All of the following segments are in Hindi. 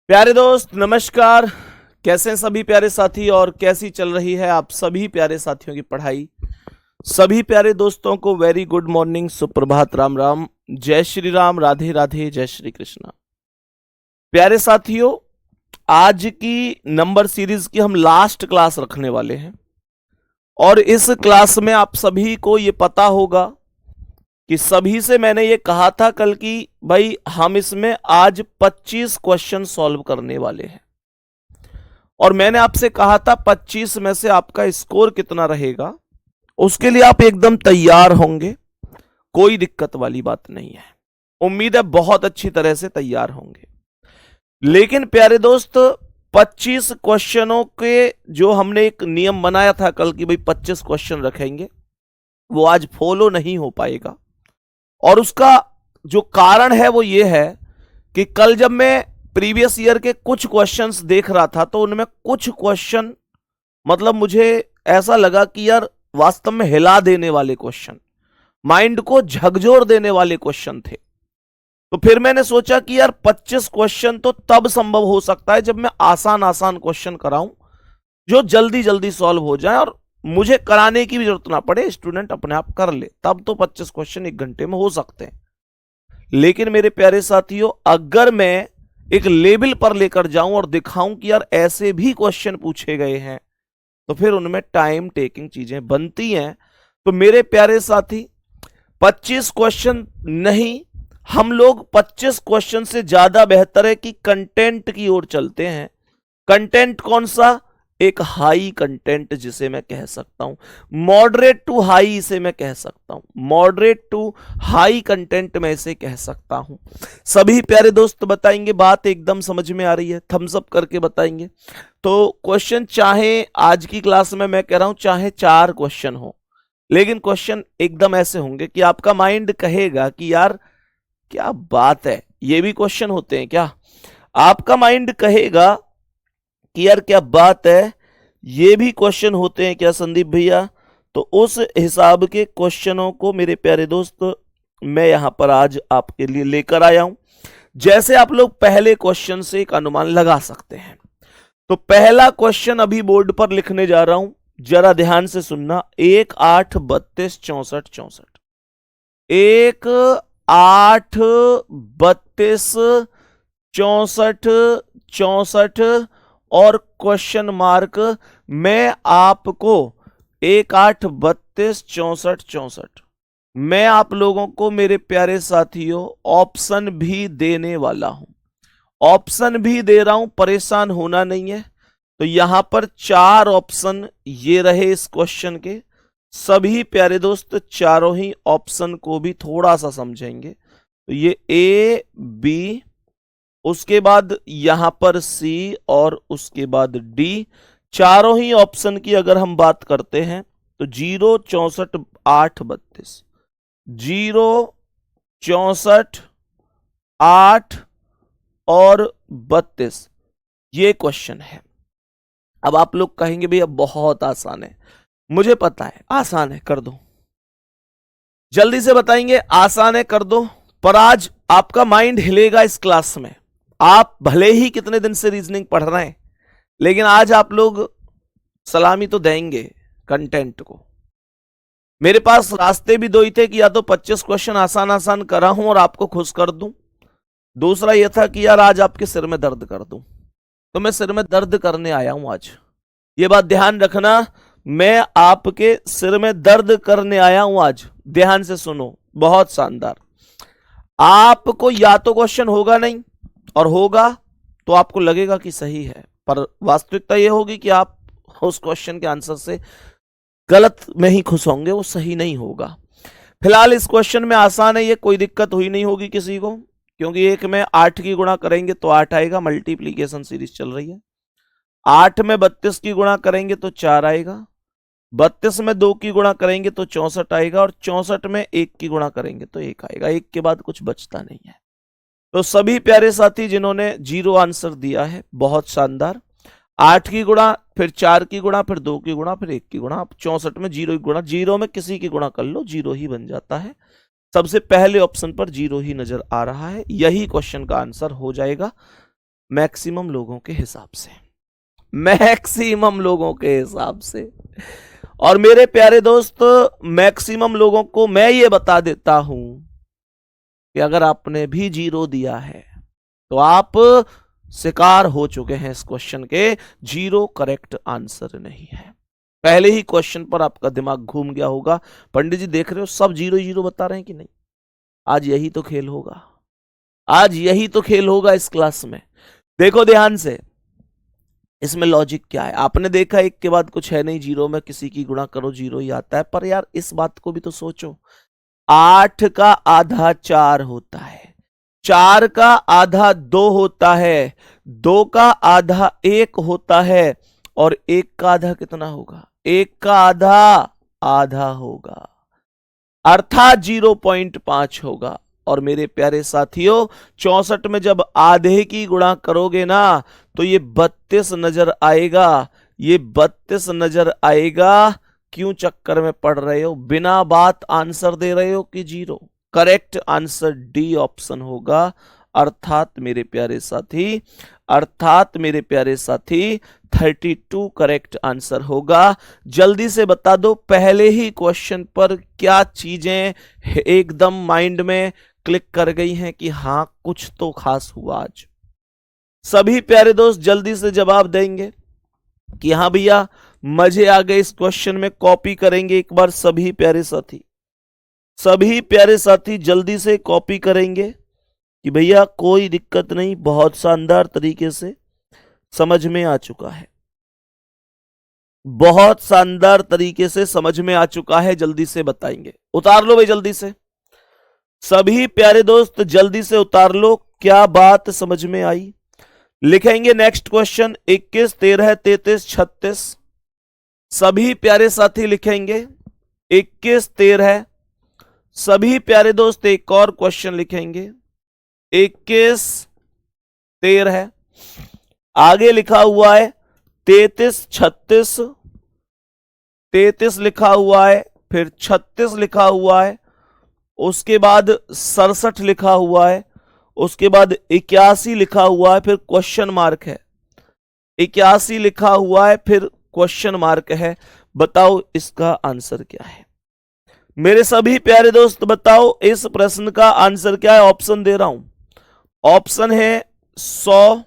प्यारे दोस्त नमस्कार। कैसे हैं सभी प्यारे साथी और कैसी चल रही है आप सभी प्यारे साथियों की पढ़ाई। सभी प्यारे दोस्तों को वेरी गुड मॉर्निंग, सुप्रभात, राम राम, जय श्री राम, राधे राधे, जय श्री कृष्णा। प्यारे साथियों, आज की नंबर सीरीज की हम लास्ट क्लास रखने वाले हैं और इस क्लास में आप सभी को ये पता होगा कि सभी से मैंने ये कहा था कल कि भाई हम इसमें आज 25 क्वेश्चन सॉल्व करने वाले हैं और मैंने आपसे कहा था 25 में से आपका स्कोर कितना रहेगा उसके लिए आप एकदम तैयार होंगे, कोई दिक्कत वाली बात नहीं है। उम्मीद है बहुत अच्छी तरह से तैयार होंगे। लेकिन प्यारे दोस्त 25 क्वेश्चनों के जो हमने एक नियम बनाया था कल की भाई 25 क्वेश्चन रखेंगे, वो आज फॉलो नहीं हो पाएगा और उसका जो कारण है वो ये है कि कल जब मैं प्रीवियस ईयर के कुछ क्वेश्चंस देख रहा था तो उनमें कुछ क्वेश्चन मतलब मुझे ऐसा लगा कि यार वास्तव में हिला देने वाले क्वेश्चन, माइंड को झकझोर देने वाले क्वेश्चन थे। तो फिर मैंने सोचा कि यार 25 क्वेश्चन तो तब संभव हो सकता है जब मैं आसान आसान क्वेश्चन कराऊं जो जल्दी जल्दी सॉल्व हो जाए और मुझे कराने की भी जरूरत ना पड़े, स्टूडेंट अपने आप कर ले। तब तो 25 क्वेश्चन एक घंटे में हो सकते हैं। लेकिन मेरे प्यारे साथियों, अगर मैं एक लेवल पर लेकर जाऊं और दिखाऊं कि यार ऐसे भी क्वेश्चन पूछे गए हैं तो फिर उनमें टाइम टेकिंग चीजें बनती हैं। तो मेरे प्यारे साथी 25 क्वेश्चन नहीं, हम लोग 25 क्वेश्चन से ज्यादा बेहतर है कि कंटेंट की ओर चलते हैं। कंटेंट कौन सा? एक हाई कंटेंट जिसे मैं कह सकता हूं, मॉडरेट टू हाई इसे मैं कह सकता हूं, मॉडरेट टू हाई कंटेंट में इसे कह सकता हूं। सभी प्यारे दोस्त बताएंगे, बात एकदम समझ में आ रही है? थम्स अप करके बताएंगे। तो क्वेश्चन चाहे आज की क्लास में मैं कह रहा हूं चाहे 4 क्वेश्चन हो, लेकिन क्वेश्चन एकदम ऐसे होंगे कि आपका माइंड कहेगा कि यार क्या बात है, ये भी क्वेश्चन होते हैं क्या? आपका माइंड कहेगा कि यार क्या बात है, ये भी क्वेश्चन होते हैं क्या संदीप भैया? तो उस हिसाब के क्वेश्चनों को मेरे प्यारे दोस्त मैं यहां पर आज आपके लिए लेकर आया हूं। जैसे आप लोग पहले क्वेश्चन से एक अनुमान लगा सकते हैं। तो पहला क्वेश्चन अभी बोर्ड पर लिखने जा रहा हूं, जरा ध्यान से सुनना। 1 8 32 64 64, 1 8 32 64 64 और क्वेश्चन मार्क। मैं आपको 1 8 32 64 64 मैं आप लोगों को मेरे प्यारे साथियों ऑप्शन भी देने वाला हूं, ऑप्शन भी दे रहा हूं, परेशान होना नहीं है। तो यहां पर 4 ऑप्शन ये रहे इस क्वेश्चन के। सभी प्यारे दोस्त चारों ही ऑप्शन को भी थोड़ा सा समझेंगे। तो ये ए बी, उसके बाद यहां पर सी और उसके बाद डी, चारों ही ऑप्शन की अगर हम बात करते हैं तो 0 64 8 32, 0 64 8 और 32 ये क्वेश्चन है। अब आप लोग कहेंगे भैया बहुत आसान है, मुझे पता है आसान है, कर दो, जल्दी से बताएंगे आसान है कर दो। पर आज आपका माइंड हिलेगा इस क्लास में। आप भले ही कितने दिन से रीजनिंग पढ़ रहे हैं, लेकिन आज आप लोग सलामी तो देंगे कंटेंट को। मेरे पास रास्ते भी दो ही थे कि या तो 25 क्वेश्चन आसान आसान करा हूं और आपको खुश कर दूं, दूसरा यह था कि यार आज आपके सिर में दर्द कर दूं। तो मैं सिर में दर्द करने आया हूं आज, ये बात ध्यान रखना, मैं आपके सिर में दर्द करने आया हूं आज। ध्यान से सुनो, बहुत शानदार। आपको या तो क्वेश्चन होगा नहीं और होगा तो आपको लगेगा कि सही है, पर वास्तविकता यह होगी कि आप उस क्वेश्चन के आंसर से गलत में ही खुश होंगे, वो सही नहीं होगा। फिलहाल इस क्वेश्चन में आसान है, ये कोई दिक्कत हुई नहीं होगी किसी को, क्योंकि 1 में 8 की गुणा करेंगे तो 8 आएगा, मल्टीप्लीकेशन सीरीज चल रही है। 8 में 32 की गुणा करेंगे तो 4 आएगा, 32 में 2 की गुणा करेंगे तो 64 आएगा और 64 में 1 की गुणा करेंगे तो 1 आएगा। 1 के बाद कुछ बचता नहीं है। तो सभी प्यारे साथी जिन्होंने 0 आंसर दिया है, बहुत शानदार। 8 की गुणा, फिर 4 की गुणा, फिर 2 की गुणा, फिर 1 की गुणा। 64 में 0 की गुणा, 0 में किसी की गुणा कर लो 0 ही बन जाता है। सबसे पहले ऑप्शन पर 0 ही नजर आ रहा है, यही क्वेश्चन का आंसर हो जाएगा। मैक्सिमम लोगों के हिसाब से, मैक्सिमम लोगों के हिसाब से। और मेरे प्यारे दोस्त, मैक्सिमम लोगों को मैं ये बता देता हूं कि अगर आपने भी 0 दिया है तो आप शिकार हो चुके हैं इस क्वेश्चन के। 0 करेक्ट आंसर नहीं है। पहले ही क्वेश्चन पर आपका दिमाग घूम गया होगा। पंडित जी देख रहे हो सब 0 बता रहे हैं कि नहीं? आज यही तो खेल होगा, आज यही तो खेल होगा इस क्लास में। देखो ध्यान से, इसमें लॉजिक क्या है? आपने देखा एक के बाद कुछ है नहीं, 0 में किसी की गुणा करो 0 ही आता है। पर यार इस बात को भी तो सोचो, 8 का आधा 4 होता है, 4 का आधा 2 होता है, 2 का आधा 1 होता है, और 1 का आधा कितना होगा? 1 का आधा आधा होगा, अर्थात 0.5 होगा। और मेरे प्यारे साथियों, 64 में जब आधे की गुणा करोगे ना तो ये 32 नजर आएगा, ये 32 नजर आएगा। क्यों चक्कर में पड़ रहे हो? बिना बात आंसर दे रहे हो कि 0? करेक्ट आंसर डी ऑप्शन होगा। अर्थात मेरे प्यारे साथी, अर्थात मेरे प्यारे साथी 32 करेक्ट आंसर होगा। जल्दी से बता दो, पहले ही क्वेश्चन पर क्या चीजें एकदम माइंड में क्लिक कर गई हैं कि हां कुछ तो खास हुआ आज? सभी प्यारे दोस्त जल्दी से जवाब देंगे कि हां भैया मजे आ गए इस क्वेश्चन में। कॉपी करेंगे एक बार सभी प्यारे साथी, सभी प्यारे साथी जल्दी से कॉपी करेंगे कि भैया कोई दिक्कत नहीं, बहुत शानदार तरीके से समझ में आ चुका है, बहुत शानदार तरीके से समझ में आ चुका है। जल्दी से बताएंगे, उतार लो भाई जल्दी से, सभी प्यारे दोस्त जल्दी से उतार लो। क्या बात समझ में आई? लिखेंगे नेक्स्ट क्वेश्चन 21, 13, 33, 36। सभी प्यारे साथी लिखेंगे 21, 13। सभी प्यारे दोस्त एक और क्वेश्चन लिखेंगे 21, 13। आगे लिखा हुआ है 33, 36। 33 लिखा हुआ है, फिर 36 लिखा हुआ है, उसके बाद 67 लिखा हुआ है, उसके बाद 81 लिखा हुआ है, फिर क्वेश्चन मार्क है। 81 लिखा हुआ है, फिर क्वेश्चन मार्क है। बताओ इसका आंसर क्या है? मेरे सभी प्यारे दोस्त बताओ इस प्रश्न का आंसर क्या है? ऑप्शन दे रहा हूं। ऑप्शन है 100,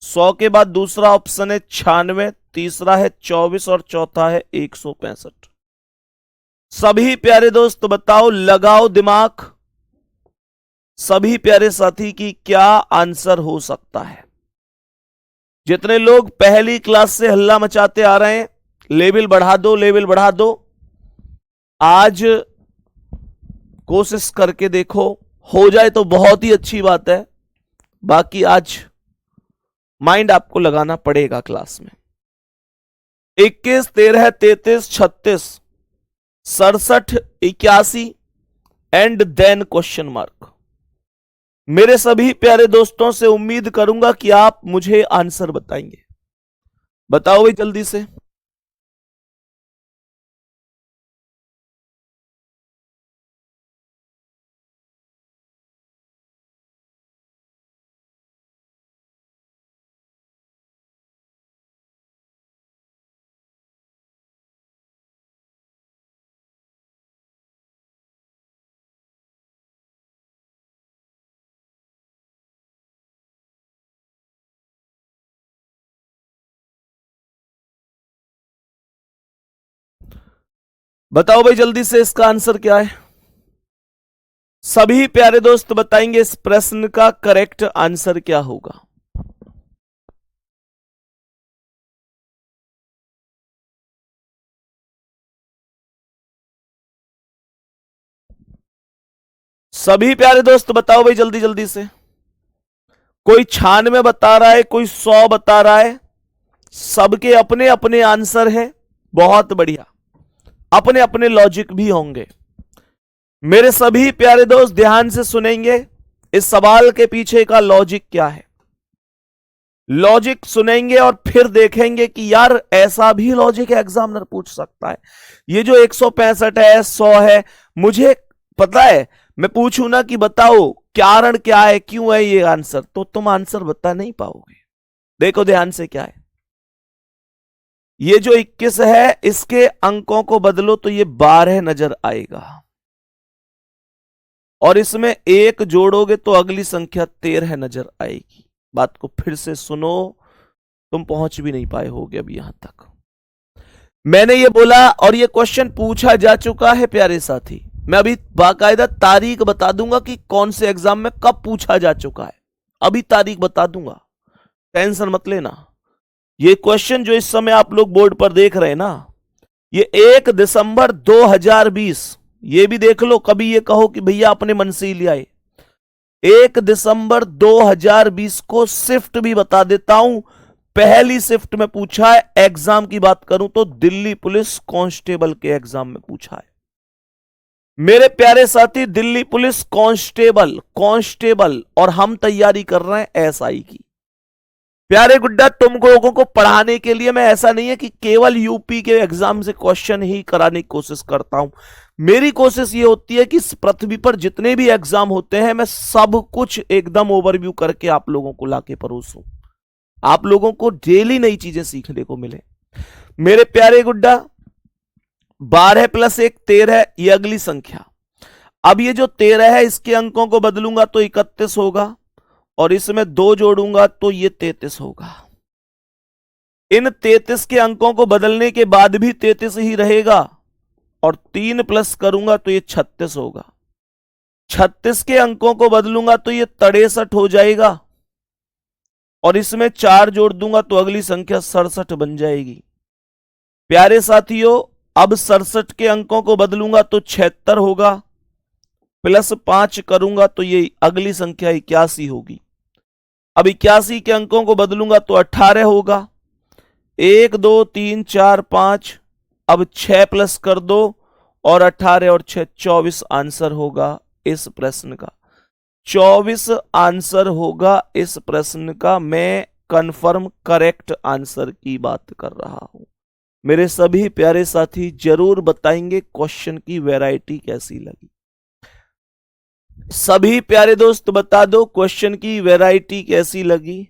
100 के बाद दूसरा ऑप्शन है 96, तीसरा है 24 और चौथा है 165। सभी प्यारे दोस्त बताओ, लगाओ दिमाग सभी प्यारे साथी की क्या आंसर हो सकता है? जितने लोग पहली क्लास से हल्ला मचाते आ रहे हैं, लेवल बढ़ा दो, लेवल बढ़ा दो। आज कोशिश करके देखो, हो जाए तो बहुत ही अच्छी बात है, बाकी आज माइंड आपको लगाना पड़ेगा क्लास में। 21, 13, 33, 36, 67, 81 एंड देन क्वेश्चन मार्क। मेरे सभी प्यारे दोस्तों से उम्मीद करूंगा कि आप मुझे आंसर बताएंगे। बताओ भाई जल्दी से। बताओ भाई जल्दी से इसका आंसर क्या है? सभी प्यारे दोस्त बताएंगे इस प्रश्न का करेक्ट आंसर क्या होगा? सभी प्यारे दोस्त बताओ भाई जल्दी जल्दी से। कोई 96 बता रहा है, कोई 100 बता रहा है। सबके अपने अपने आंसर है, बहुत बढ़िया, अपने अपने लॉजिक भी होंगे। मेरे सभी प्यारे दोस्त ध्यान से सुनेंगे इस सवाल के पीछे का लॉजिक क्या है। लॉजिक सुनेंगे और फिर देखेंगे कि यार ऐसा भी लॉजिक एग्जामिनर पूछ सकता है। ये जो 165 है, 100 है, मुझे पता है, मैं पूछूं ना कि बताओ कारण क्या है, क्यों है ये आंसर, तो तुम आंसर बता नहीं पाओगे। देखो ध्यान से क्या है, ये जो 21 है इसके अंकों को बदलो तो ये 12 नजर आएगा, और इसमें एक जोड़ोगे तो अगली संख्या 13 नजर आएगी। बात को फिर से सुनो, तुम पहुंच भी नहीं पाए होगे अभी यहां तक। मैंने ये बोला और ये क्वेश्चन पूछा जा चुका है प्यारे साथी। मैं अभी बाकायदा तारीख बता दूंगा कि कौन से एग्जाम में कब पूछा जा चुका है, अभी तारीख बता दूंगा, टेंशन मत लेना। ये क्वेश्चन जो इस समय आप लोग बोर्ड पर देख रहे हैं ना, ये 1 दिसंबर 2020, ये भी देख लो, कभी ये कहो कि भैया अपने मन से ही ले आए। 1 दिसंबर 2020 को शिफ्ट भी बता देता हूं, पहली शिफ्ट में पूछा है। एग्जाम की बात करूं तो दिल्ली पुलिस कांस्टेबल के एग्जाम में पूछा है मेरे प्यारे साथी, दिल्ली पुलिस कांस्टेबल, और हम तैयारी कर रहे हैं एसआई की। प्यारे गुड्डा, तुम लोगों को पढ़ाने के लिए मैं, ऐसा नहीं है कि केवल यूपी के एग्जाम से क्वेश्चन ही कराने की कोशिश करता हूं। मेरी कोशिश ये होती है कि पृथ्वी पर जितने भी एग्जाम होते हैं मैं सब कुछ एकदम ओवरव्यू करके आप लोगों को लाके परोसूं, आप लोगों को डेली नई चीजें सीखने को मिले। मेरे प्यारे गुड्डा, 12 + 1 13, ये अगली संख्या। अब ये जो 13 है इसके अंकों को बदलूंगा तो 31 होगा, और इसमें 2 जोड़ूंगा तो ये 33 होगा। इन 33 के अंकों को बदलने के बाद भी 33 ही रहेगा, और 3 प्लस करूंगा तो ये 36 होगा। 36 के अंकों को बदलूंगा तो ये 63 हो जाएगा, और इसमें 4 जोड़ दूंगा तो अगली संख्या 67 बन जाएगी। प्यारे साथियों, अब 67 के अंकों को बदलूंगा तो 76 होगा, प्लस 5 करूंगा तो ये अगली संख्या 81 होगी। अब 81 के अंकों को बदलूंगा तो 18 होगा। 1 2 3 4 5, अब 6 प्लस कर दो, और 18 और 6 24 आंसर होगा इस प्रश्न का। 24 आंसर होगा इस प्रश्न का। मैं कंफर्म करेक्ट आंसर की बात कर रहा हूं। मेरे सभी प्यारे साथी जरूर बताएंगे क्वेश्चन की वैरायटी कैसी लगी। सभी प्यारे दोस्त बता दो क्वेश्चन की वैरायटी कैसी लगी,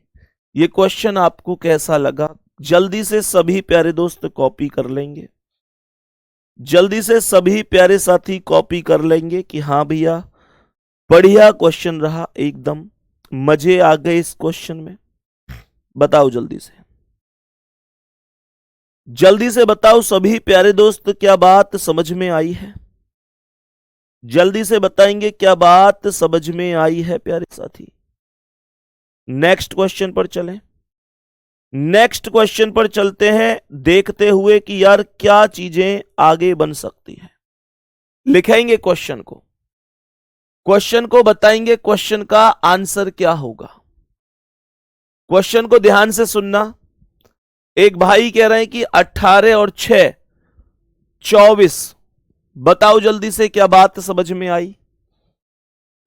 ये क्वेश्चन आपको कैसा लगा। जल्दी से सभी प्यारे दोस्त कॉपी कर लेंगे, जल्दी से सभी प्यारे साथी कॉपी कर लेंगे कि हाँ भैया बढ़िया क्वेश्चन रहा, एकदम मजे आ गए इस क्वेश्चन में। बताओ जल्दी से, जल्दी से बताओ सभी प्यारे दोस्त, क्या बात समझ में आई है? जल्दी से बताएंगे क्या बात समझ में आई है प्यारे साथी। नेक्स्ट क्वेश्चन पर चलें। नेक्स्ट क्वेश्चन पर चलते हैं, देखते हुए कि यार क्या चीजें आगे बन सकती हैं। लिखेंगे क्वेश्चन को बताएंगे क्वेश्चन का आंसर क्या होगा। क्वेश्चन को ध्यान से सुनना। एक भाई कह रहे हैं कि 18 और 6 24, बताओ जल्दी से क्या बात समझ में आई।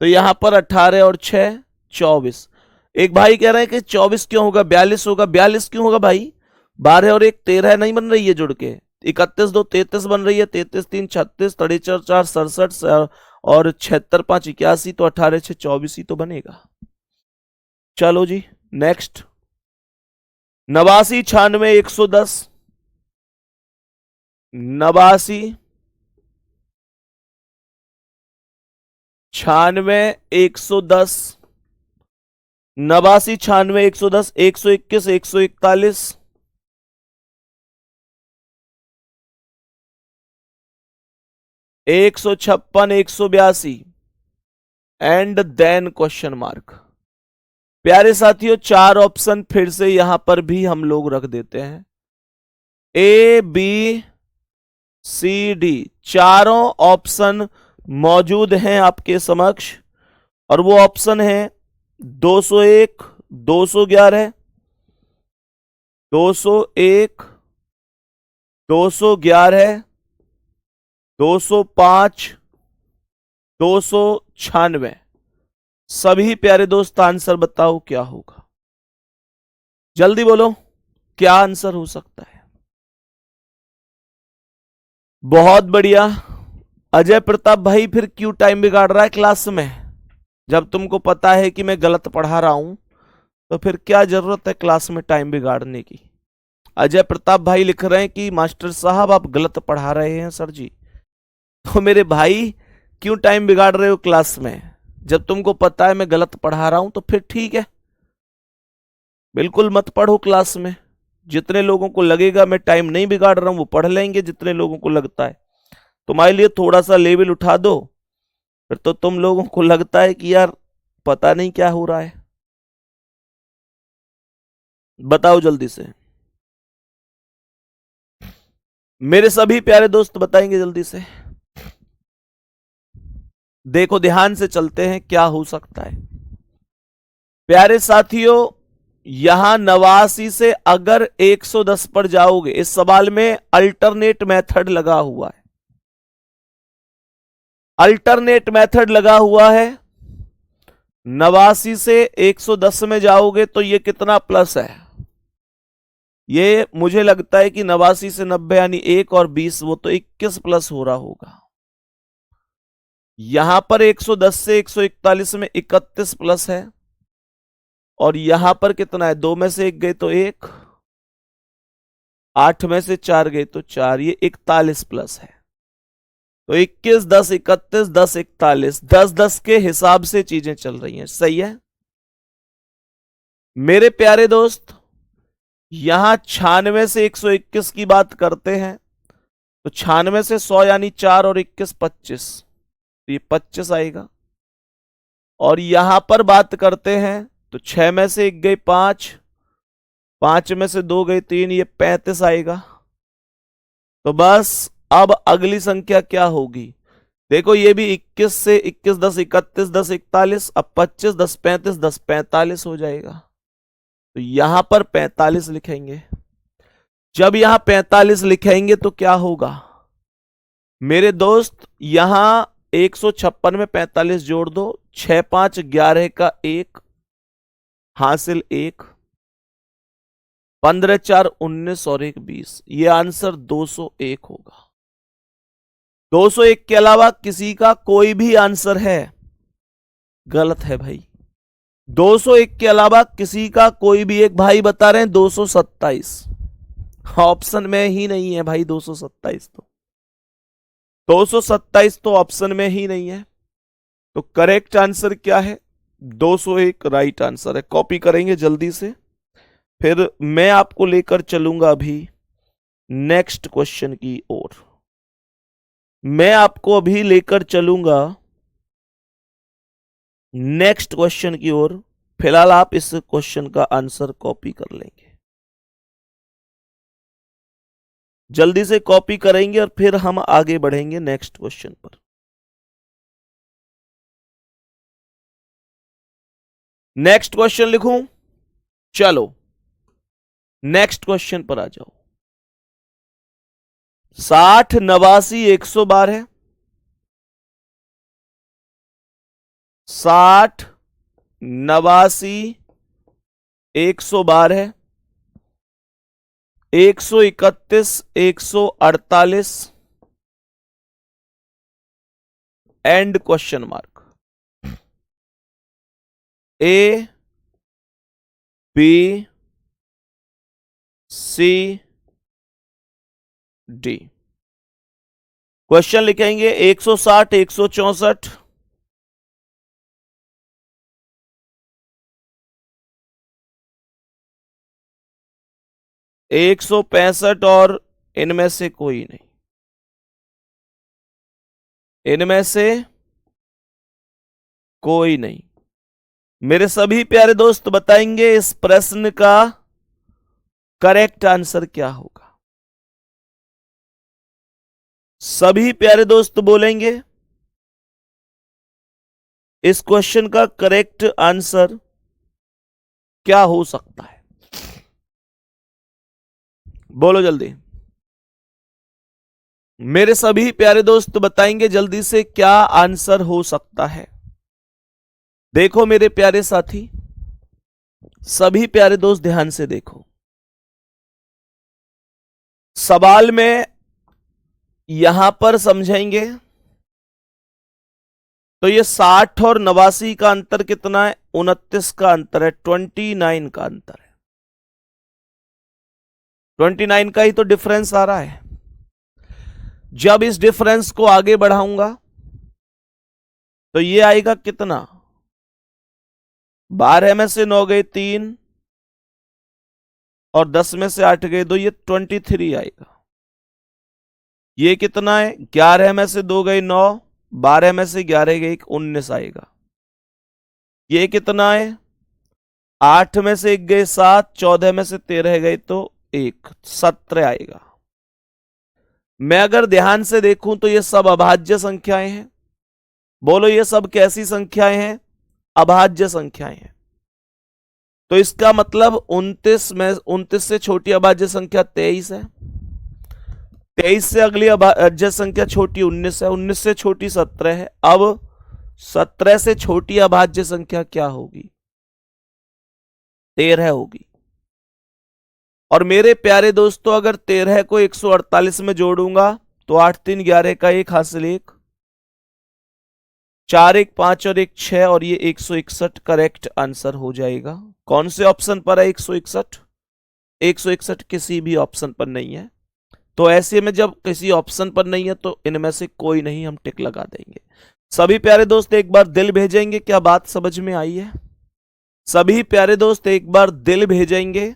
तो यहां पर 18 और 6 24। एक भाई कह रहे हैं कि 24 क्यों होगा, 42 होगा। 42 क्यों होगा भाई, 12 और 1 13 नहीं बन रही है जुड़ के। 31 2 33 बन रही है, 33 3 36, 43 4 67, और 76 5 81, तो 18 6 24 ही तो बनेगा। चलो जी next. 89 96 110, 89 96 110, 89 96 110, 121 141, 156 182, and then question mark. प्यारे साथियों 4 ऑप्शन फिर से यहां पर भी हम लोग रख देते हैं। ए बी सी डी, चारों ऑप्शन मौजूद हैं आपके समक्ष, और वो ऑप्शन है 201 211 201 211 205 296। सभी प्यारे दोस्त आंसर बताओ क्या होगा, जल्दी बोलो क्या आंसर हो सकता है। बहुत बढ़िया। अजय प्रताप भाई फिर क्यों टाइम बिगाड़ रहा है क्लास में, जब तुमको पता है कि मैं गलत पढ़ा रहा हूं तो फिर क्या जरूरत है क्लास में टाइम बिगाड़ने की। अजय प्रताप भाई लिख रहे हैं कि मास्टर साहब आप गलत पढ़ा रहे हैं सर जी। तो मेरे भाई क्यों टाइम बिगाड़ रहे हो क्लास में? जब तुमको पता है मैं गलत पढ़ा रहा हूं तो फिर ठीक है, बिल्कुल मत पढ़ो क्लास में। जितने लोगों को लगेगा मैं टाइम नहीं बिगाड़ रहा हूं वो पढ़ लेंगे, जितने लोगों को लगता है तुम्हारे लिए थोड़ा सा लेवल उठा दो, फिर तो तुम लोगों को लगता है कि यार पता नहीं क्या हो रहा है। बताओ जल्दी से, मेरे सभी प्यारे दोस्त बताएंगे जल्दी से। देखो ध्यान से चलते हैं क्या हो सकता है। प्यारे साथियों, यहां 89 से अगर 110 पर जाओगे, इस सवाल में अल्टरनेट मेथड लगा हुआ है, अल्टरनेट मेथड लगा हुआ है। 89 से 110 में जाओगे तो ये कितना प्लस है? ये मुझे लगता है कि 89 से 90 यानी 1 और 20, वो तो 21 प्लस हो रहा होगा। यहां पर 110 से 141 में 31 प्लस है, और यहां पर कितना है? 2 में से 1 गए तो 1, 8 में से 4 गए तो 4, ये 41 प्लस है। तो 21, 10, 31, 10, 41, 10 10 के हिसाब से चीजें चल रही हैं। सही है मेरे प्यारे दोस्त। यहां 96 से 121 की बात करते हैं तो 96 से 100 यानी 4 और 21 25, तो ये 25 आएगा। और यहां पर बात करते हैं तो 6 में से 1 गई 5, 5 में से 2 गई 3, ये 35 आएगा। तो बस अब अगली संख्या क्या होगी? देखो ये भी 21 से 21, 10, 31, 10, 41, अब 25, 10, 35, 10, 45 हो जाएगा। तो यहां पर 45 लिखेंगे। जब यहां 45 लिखेंगे तो क्या होगा मेरे दोस्त? यहां 156 में 45 जोड़ दो, 6 5 11 का 1 हासिल 1, 15 4 19 और 1 20, ये आंसर 201 होगा। 201 के अलावा किसी का कोई भी आंसर है? गलत है भाई। 201 के अलावा किसी का कोई भी, एक भाई बता रहे हैं 227, ऑप्शन में ही नहीं है भाई 227, तो 227 तो ऑप्शन में ही नहीं है। तो करेक्ट आंसर क्या है? 201 राइट आंसर है। कॉपी करेंगे जल्दी से, फिर मैं आपको लेकर चलूंगा अभी नेक्स्ट क्वेश्चन की ओर। मैं आपको अभी लेकर चलूंगा नेक्स्ट क्वेश्चन की ओर। फिलहाल आप इस क्वेश्चन का आंसर कॉपी कर लेंगे, जल्दी से कॉपी करेंगे और फिर हम आगे बढ़ेंगे नेक्स्ट क्वेश्चन पर। नेक्स्ट क्वेश्चन लिखूं? चलो नेक्स्ट क्वेश्चन पर आ जाओ। 60 89 112, 60 89 112, 131 148 and question mark. A B C D. Question लिखेंगे 160 164, 165 और इनमें से कोई नहीं, इनमें से कोई नहीं। मेरे सभी प्यारे दोस्त बताएंगे इस प्रश्न का करेक्ट आंसर क्या होगा। सभी प्यारे दोस्त बोलेंगे इस क्वेश्चन का करेक्ट आंसर क्या हो सकता है? बोलो जल्दी। मेरे सभी प्यारे दोस्त बताएंगे जल्दी से क्या आंसर हो सकता है। देखो मेरे प्यारे साथी, सभी प्यारे दोस्त ध्यान से देखो। सवाल में यहां पर समझेंगे तो ये 60 और 89 का अंतर कितना है? 29 का अंतर है, 29 का अंतर है। 29 का ही तो डिफरेंस आ रहा है। जब इस डिफरेंस को आगे बढ़ाऊंगा तो ये आएगा कितना? 12 में से 9 गए 3 और 10 में से 8 गए 2, ये 23 आएगा। ये कितना है? 11 में से 2 गए 9, 12 में से 11 गए 19 आएगा। ये कितना है? 8 में से 1 गए 7, 14 में से 13 गए तो 1, 17 आएगा। मैं अगर ध्यान से देखूं तो ये सब अभाज्य संख्याएं हैं। बोलो ये सब कैसी संख्याएं हैं? अभाज्य संख्याएं हैं। तो इसका मतलब 29 से छोटी अभाज्य संख्या 23 है, 23 से अगली अभाज्य संख्या छोटी 19 है, 19 से छोटी 17 है। अब 17 से छोटी अभाज्य संख्या क्या होगी? 13 होगी। और मेरे प्यारे दोस्तों, अगर 13 को 148 में जोड़ूंगा तो 8 3 11 का 1 हासिल 1, 4 1 5 और 1 6 और ये 161 करेक्ट आंसर हो जाएगा। कौन से ऑप्शन पर है 161? 161 किसी भी ऑप्शन पर नहीं है। तो ऐसे में जब किसी ऑप्शन पर नहीं है तो इनमें से कोई नहीं, हम टिक लगा देंगे। सभी प्यारे दोस्त एक बार दिल भेजेंगे, क्या बात समझ में आई है? सभी प्यारे दोस्त एक बार दिल भेजेंगे,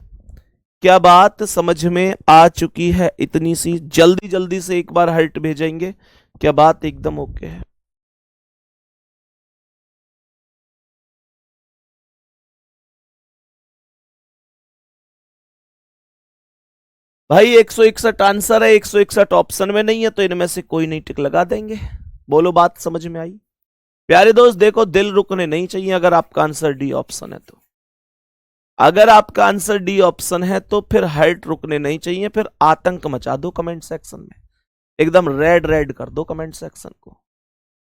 क्या बात समझ में आ चुकी है? इतनी सी जल्दी जल्दी से एक बार हर्ट भेजेंगे, क्या बात एकदम ओके है? भाई 161 आंसर है, 161 ऑप्शन में नहीं है, तो इनमें से कोई नहीं, टिक लगा देंगे। बोलो बात समझ में आई? प्यारे दोस्त देखो, दिल रुकने नहीं चाहिए अगर आपका आंसर डी ऑप्शन है तो। अगर आपका आंसर डी ऑप्शन है तो फिर हार्ट रुकने नहीं चाहिए, फिर आतंक मचा दो कमेंट सेक्शन में, एकदम रेड रेड कर दो कमेंट सेक्शन को।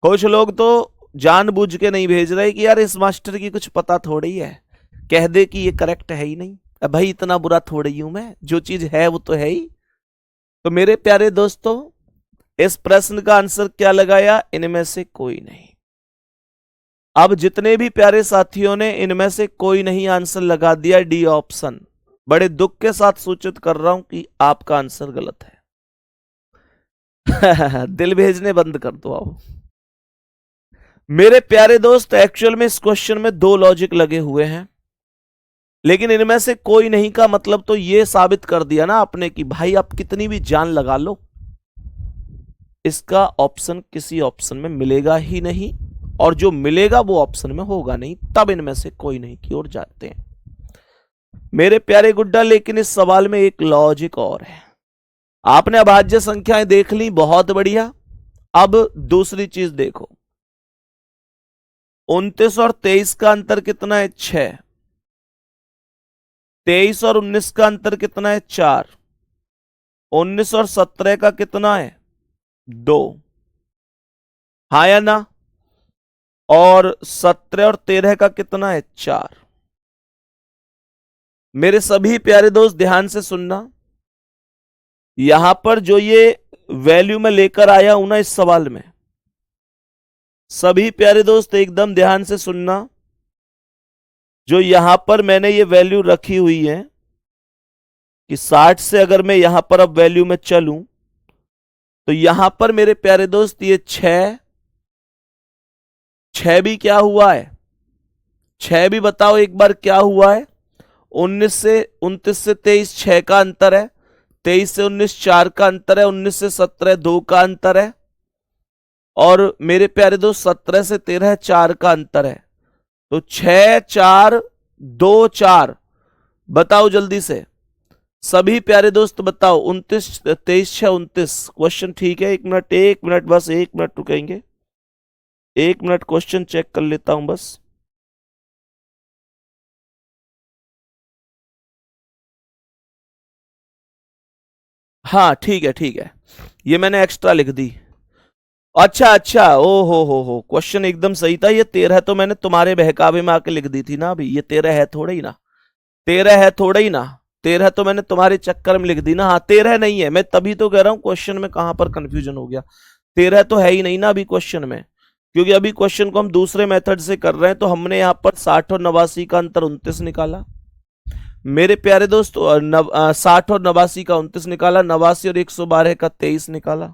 कुछ लोग तो जानबूझ के नहीं भेज रहे कि यार इस मास्टर की कुछ पता थोड़ी है, कह दे कि ये करेक्ट है ही नहीं। भाई इतना बुरा थोड़ी हूं मैं, जो चीज है वो तो है ही। तो मेरे प्यारे दोस्तों, इस प्रश्न का आंसर क्या लगाया? इनमें से कोई नहीं। अब जितने भी प्यारे साथियों ने इनमें से कोई नहीं आंसर लगा दिया डी ऑप्शन, बड़े दुख के साथ सूचित कर रहा हूं कि आपका आंसर गलत है। दिल भेजने बंद कर दो आओ। मेरे प्यारे दोस्त, एक्चुअल में इस क्वेश्चन में 2 लॉजिक लगे हुए हैं, लेकिन इनमें से कोई नहीं का मतलब तो यह साबित कर दिया ना आपने कि भाई आप कितनी भी जान लगा लो, इसका ऑप्शन किसी ऑप्शन में मिलेगा ही नहीं, और जो मिलेगा वो ऑप्शन में होगा नहीं। तब इनमें से कोई नहीं की ओर जाते हैं मेरे प्यारे गुड्डा। लेकिन इस सवाल में एक लॉजिक और है। आपने अभाज्य संख्याएं देख ली, बहुत बढ़िया। अब दूसरी चीज देखो, 29 और 23 का अंतर कितना है? 6। 23 और 19 का अंतर कितना है? 4। 19 और 17 का कितना है? 2। हाँ या ना? और 17 और 13 का कितना है? 4। मेरे सभी प्यारे दोस्त ध्यान से सुनना, यहां पर जो ये वैल्यू में लेकर आया हूं ना इस सवाल में, सभी प्यारे दोस्त एकदम ध्यान से सुनना, जो यहां पर मैंने ये वैल्यू रखी हुई है कि 60 से अगर मैं यहां पर अब वैल्यू में चलूं तो यहां पर मेरे प्यारे दोस्त ये 6 भी क्या हुआ है? 6 भी बताओ एक बार क्या हुआ है? 29 से 23 6 का अंतर है, 23 से 19 4 का अंतर है, 19 से 17 2 का अंतर है, और मेरे प्यारे दोस्त 17 से 13 4 का अंतर है। तो 6 4 2 4, बताओ जल्दी से सभी प्यारे दोस्त बताओ। 29 23 6 29, क्वेश्चन ठीक है? 1 मिनट बस 1 मिनट रुकेंगे, 1 मिनट क्वेश्चन चेक कर लेता हूं बस। हाँ ठीक है ठीक है, ये मैंने एक्स्ट्रा लिख दी। अच्छा अच्छा, ओ हो, क्वेश्चन एकदम सही था। ये 13 तो मैंने तुम्हारे बहकावे में आके लिख दी थी ना, अभी ये 13 है थोड़ा ही ना, 13 है थोड़ा ही ना, 13 तो मैंने तुम्हारे चक्कर में लिख दी ना। हाँ 13 नहीं है, मैं तभी तो कह रहा हूं क्वेश्चन में कहां पर कंफ्यूजन हो गया। 13 तो है ही नहीं ना अभी क्वेश्चन में, क्योंकि अभी क्वेश्चन को हम दूसरे मेथड से कर रहे हैं, तो हमने यहां पर 60 और 89 का अंतर 29 निकाला मेरे प्यारे दोस्त। 60 और 89 का 29 निकाला, 89 और 112 का 23 निकाला।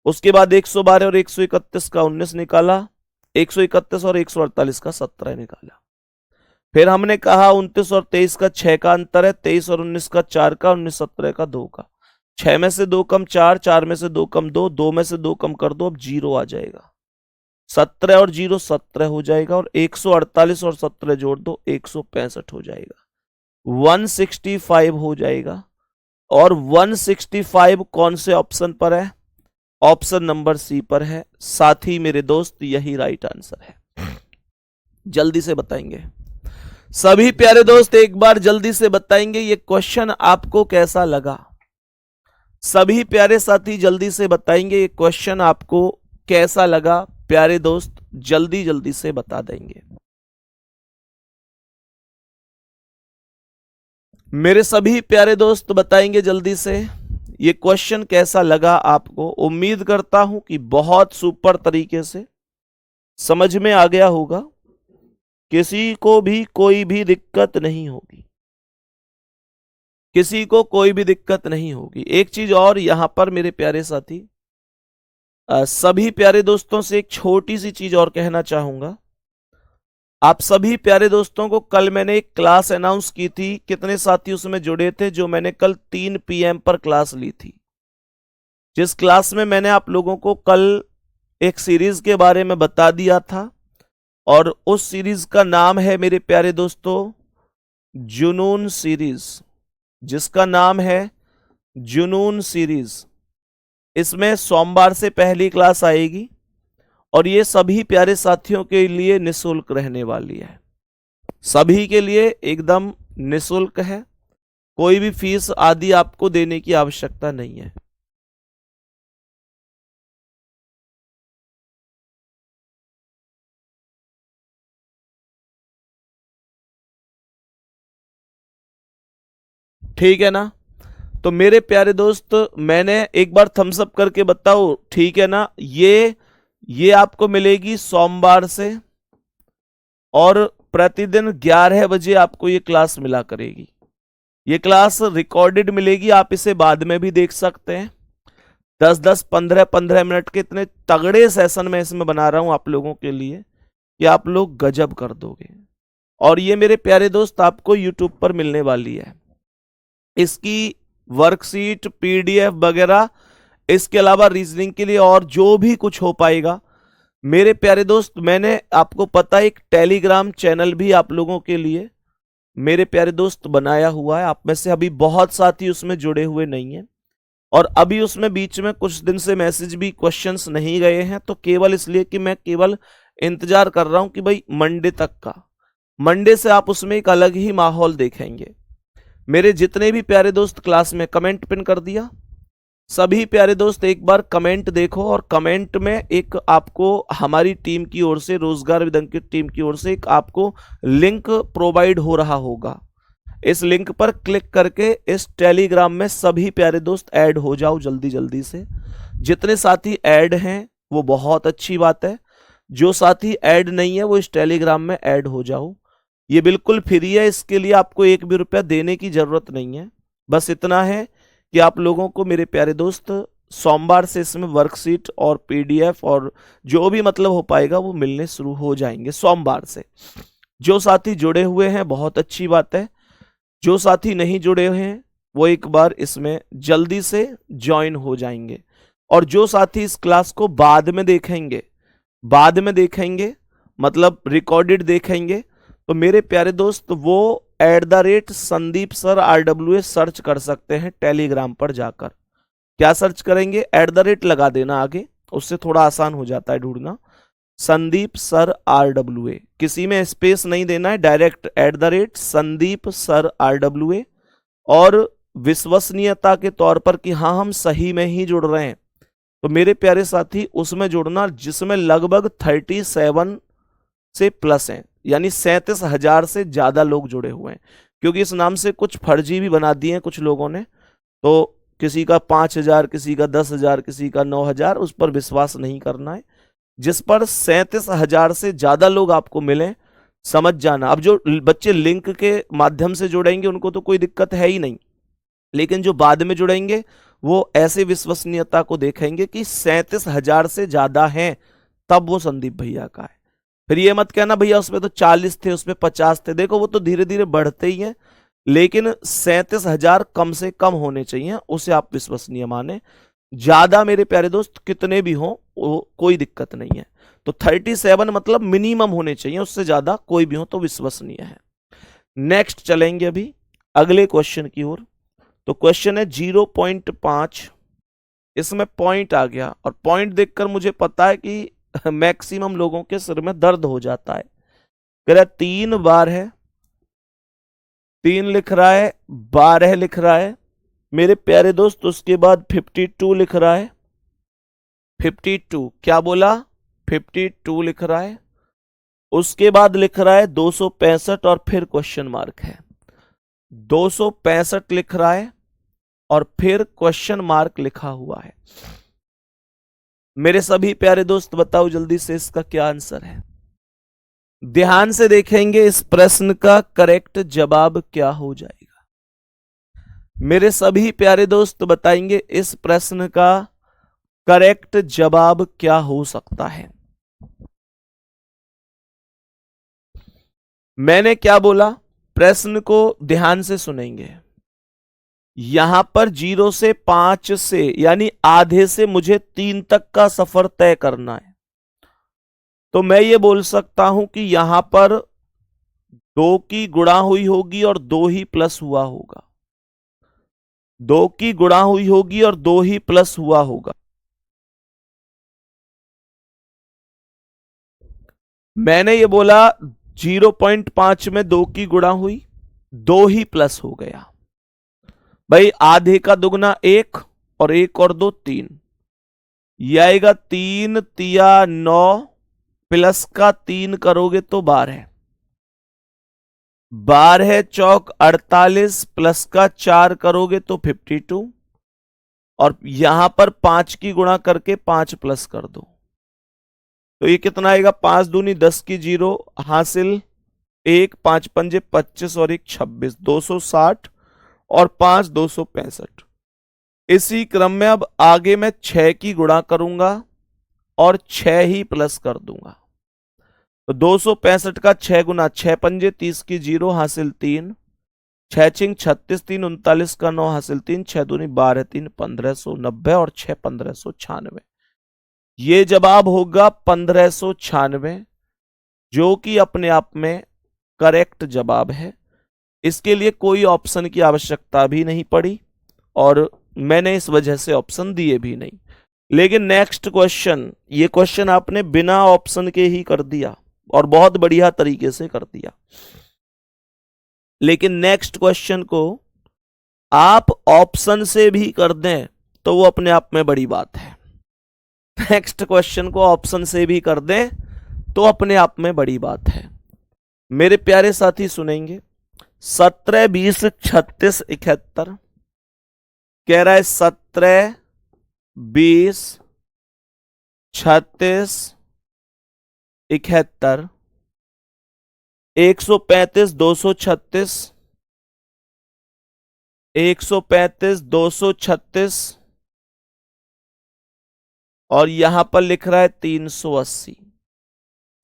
उसके बाद 112 और 131 का 19 निकाला, 131 और 148 का 17 निकाला। फिर हमने कहा 29 और 23 का 6 का अंतर है, 23 और 19 का 4 का, 19 17 का 2 का। 6 में से 2 कम 4, 4 में से 2 कम 2, 2 में से 2 कम कर दो, अब 0 आ जाएगा। 17 और 0 17 हो जाएगा, और 148 और 17 जोड़ दो, 165 हो जाएगा। 165 हो जाएगा। और 165 कौन से ऑप्शन पर है? ऑप्शन नंबर सी पर है। साथ ही मेरे दोस्त यही राइट आंसर है। जल्दी से बताएंगे सभी प्यारे दोस्त, एक बार जल्दी से बताएंगे ये क्वेश्चन आपको कैसा लगा। सभी प्यारे साथी जल्दी से बताएंगे ये क्वेश्चन आपको कैसा लगा। प्यारे दोस्त जल्दी जल्दी से बता देंगे। मेरे सभी प्यारे दोस्त बताएंगे जल्दी से ये क्वेश्चन कैसा लगा आपको। उम्मीद करता हूं कि बहुत सुपर तरीके से समझ में आ गया होगा, किसी को भी कोई भी दिक्कत नहीं होगी, किसी को कोई भी दिक्कत नहीं होगी। एक चीज और यहां पर मेरे प्यारे साथी, सभी प्यारे दोस्तों से एक छोटी सी चीज और कहना चाहूंगा। आप सभी प्यारे दोस्तों को कल मैंने एक क्लास अनाउंस की थी, कितने साथी उसमें जुड़े थे? जो मैंने कल 3 PM पर क्लास ली थी, जिस क्लास में मैंने आप लोगों को कल एक सीरीज के बारे में बता दिया था, और उस सीरीज का नाम है मेरे प्यारे दोस्तों जुनून सीरीज, जिसका नाम है जुनून सीरीज। इसमें सोमवार से पहली क्लास आएगी, और ये सभी प्यारे साथियों के लिए निःशुल्क रहने वाली है। सभी के लिए एकदम निःशुल्क है, कोई भी फीस आदि आपको देने की आवश्यकता नहीं है। ठीक है ना? तो मेरे प्यारे दोस्त मैंने एक बार थम्स अप करके बताओ, ठीक है ना? ये आपको मिलेगी सोमवार से, और प्रतिदिन 11 बजे आपको ये क्लास मिला करेगी। ये क्लास रिकॉर्डेड मिलेगी, आप इसे बाद में भी देख सकते हैं। 10-10, 15-15 मिनट के इतने तगड़े सेशन में इसमें बना रहा हूं आप लोगों के लिए कि आप लोग गजब कर दोगे। और ये मेरे प्यारे दोस्त आपको यूट्यूब पर मिलने वाली है। इसकी वर्कशीट, PDF वगैरह, इसके अलावा रीजनिंग के लिए और जो भी कुछ हो पाएगा मेरे प्यारे दोस्त, मैंने आपको पता एक टेलीग्राम चैनल भी आप लोगों के लिए मेरे प्यारे दोस्त बनाया हुआ है। आप में से अभी बहुत साथी उसमें जुड़े हुए नहीं हैं, और अभी उसमें बीच में कुछ दिन से मैसेज भी, क्वेश्चंस नहीं गए हैं, तो केवल इसलिए कि मैं केवल इंतजार कर रहा हूं कि भाई मंडे तक का, मंडे से आप उसमें एक अलग ही माहौल देखेंगे। मेरे जितने भी प्यारे दोस्त क्लास में कमेंट पिन कर दिया, सभी प्यारे दोस्त एक बार कमेंट देखो, और कमेंट में एक आपको हमारी टीम की ओर से, रोजगार विद अंकित टीम की ओर से एक आपको लिंक प्रोवाइड हो रहा होगा। इस लिंक पर क्लिक करके इस टेलीग्राम में सभी प्यारे दोस्त ऐड हो जाओ जल्दी जल्दी से। जितने साथी ऐड हैं वो बहुत अच्छी बात है, जो साथी ऐड नहीं है वो इस टेलीग्राम में ऐड हो जाओ। ये बिल्कुल फ्री है, इसके लिए आपको 1 भी रुपया देने की जरूरत नहीं है। बस इतना है कि आप लोगों को मेरे प्यारे दोस्त सोमवार से इसमें वर्कशीट और PDF और जो भी मतलब हो पाएगा वो मिलने शुरू हो जाएंगे सोमवार से। जो साथी जुड़े हुए हैं बहुत अच्छी बात है, जो साथी नहीं जुड़े हुए हैं वो एक बार इसमें जल्दी से ज्वाइन हो जाएंगे। और जो साथी इस क्लास को बाद में देखेंगे मतलब रिकॉर्डेड देखेंगे, तो मेरे प्यारे दोस्त वो @संदीप सर RWA सर्च कर सकते हैं टेलीग्राम पर जाकर। क्या सर्च करेंगे? @ लगा देना आगे, उससे थोड़ा आसान हो जाता है ढूंढना। संदीप सर RWA, किसी में स्पेस नहीं देना है, डायरेक्ट @संदीप सर RWA। और विश्वसनीयता के तौर पर कि हाँ हम सही में ही जुड़ रहे हैं, तो मेरे प्यारे साथी उसमें जुड़ना जिसमें लगभग 37 से प्लस हैं, यानी 37,000 से ज्यादा लोग जुड़े हुए हैं। क्योंकि इस नाम से कुछ फर्जी भी बना दिए हैं कुछ लोगों ने, तो किसी का 5,000, किसी का 10,000, किसी का 9,000, उस पर विश्वास नहीं करना है। जिस पर 37,000 से ज्यादा लोग आपको मिले, समझ जाना। अब जो बच्चे लिंक के माध्यम से जुड़ेंगे उनको तो कोई दिक्कत है ही नहीं, लेकिन जो बाद में जुड़ेंगे वो ऐसे विश्वसनीयता को देखेंगे कि 37,000 से ज्यादा हैं तब वो संदीप भैया का है। फिर ये मत कहना भैया उसमें तो 40 थे, उसमें 50 थे। देखो वो तो धीरे धीरे बढ़ते ही हैं, लेकिन 37,000 कम से कम होने चाहिए, उसे आप विश्वसनीय माने। ज्यादा मेरे प्यारे दोस्त कितने भी हों कोई दिक्कत नहीं है। तो 37 मतलब मिनिमम होने चाहिए, उससे ज्यादा कोई भी हो तो विश्वसनीय है। नेक्स्ट चलेंगे अभी अगले क्वेश्चन की ओर। तो क्वेश्चन है 0.5, इसमें पॉइंट आ गया, और पॉइंट देखकर मुझे पता है कि मैक्सिमम लोगों के सिर में दर्द हो जाता है। कह रहा 3 बार है, 3 लिख रहा है, 12 लिख रहा है मेरे प्यारे दोस्त, उसके बाद 52 लिख रहा है। 52 क्या बोला, 52 लिख रहा है, उसके बाद लिख रहा है 265 और फिर क्वेश्चन मार्क है। 265 लिख रहा है और फिर क्वेश्चन मार्क लिखा हुआ है। मेरे सभी प्यारे दोस्त बताओ जल्दी से इसका क्या आंसर है। ध्यान से देखेंगे इस प्रश्न का करेक्ट जवाब क्या हो जाएगा। मेरे सभी प्यारे दोस्त बताएंगे इस प्रश्न का करेक्ट जवाब क्या हो सकता है। मैंने क्या बोला, प्रश्न को ध्यान से सुनेंगे। यहां पर 0 से 5 से यानी आधे से मुझे 3 तक का सफर तय करना है। तो मैं ये बोल सकता हूं कि यहां पर 2 की गुणा हुई होगी और 2 ही प्लस हुआ होगा। 2 की गुणा हुई होगी और 2 ही प्लस हुआ होगा। मैंने ये बोला 0.5 में 2 की गुणा हुई, 2 ही प्लस हो गया। भाई आधे का दुगना 1 और 1 और 2 3, यह आएगा 3 तिया 9, प्लस का 3 करोगे तो 12, 12 चौक 48, प्लस का 4 करोगे तो 52, और यहां पर 5 की गुणा करके 5 प्लस कर दो तो ये कितना आएगा, 5 दूनी 10 की 0 हासिल 1, 5 पंजे 25 और 1 26, 260 और 5 265। इसी क्रम में अब आगे मैं 6 की गुणा करूंगा और 6 ही प्लस कर दूंगा। तो 265 का 6 गुना 6 पंजे 30 की 0 हासिल 3, 6 छिंग 36, 3 39 का 9 हासिल 3, 6 दूनी 12, 3 1590 और 6 1596। ये जवाब होगा 1596, जो कि अपने आप में करेक्ट जवाब है। इसके लिए कोई ऑप्शन की आवश्यकता भी नहीं पड़ी और मैंने इस वजह से ऑप्शन दिए भी नहीं। लेकिन नेक्स्ट क्वेश्चन, ये क्वेश्चन आपने बिना ऑप्शन के ही कर दिया और बहुत बढ़िया तरीके से कर दिया। लेकिन नेक्स्ट क्वेश्चन को आप ऑप्शन से भी कर दें तो वो अपने आप में बड़ी बात है। नेक्स्ट क्वेश्चन को ऑप्शन से भी कर दें तो अपने आप में बड़ी बात है। मेरे प्यारे साथी सुनेंगे, 17 20 36 71 कह रहा है 17 20 36 71, 135 236, 135 236 और यहां पर लिख रहा है 380।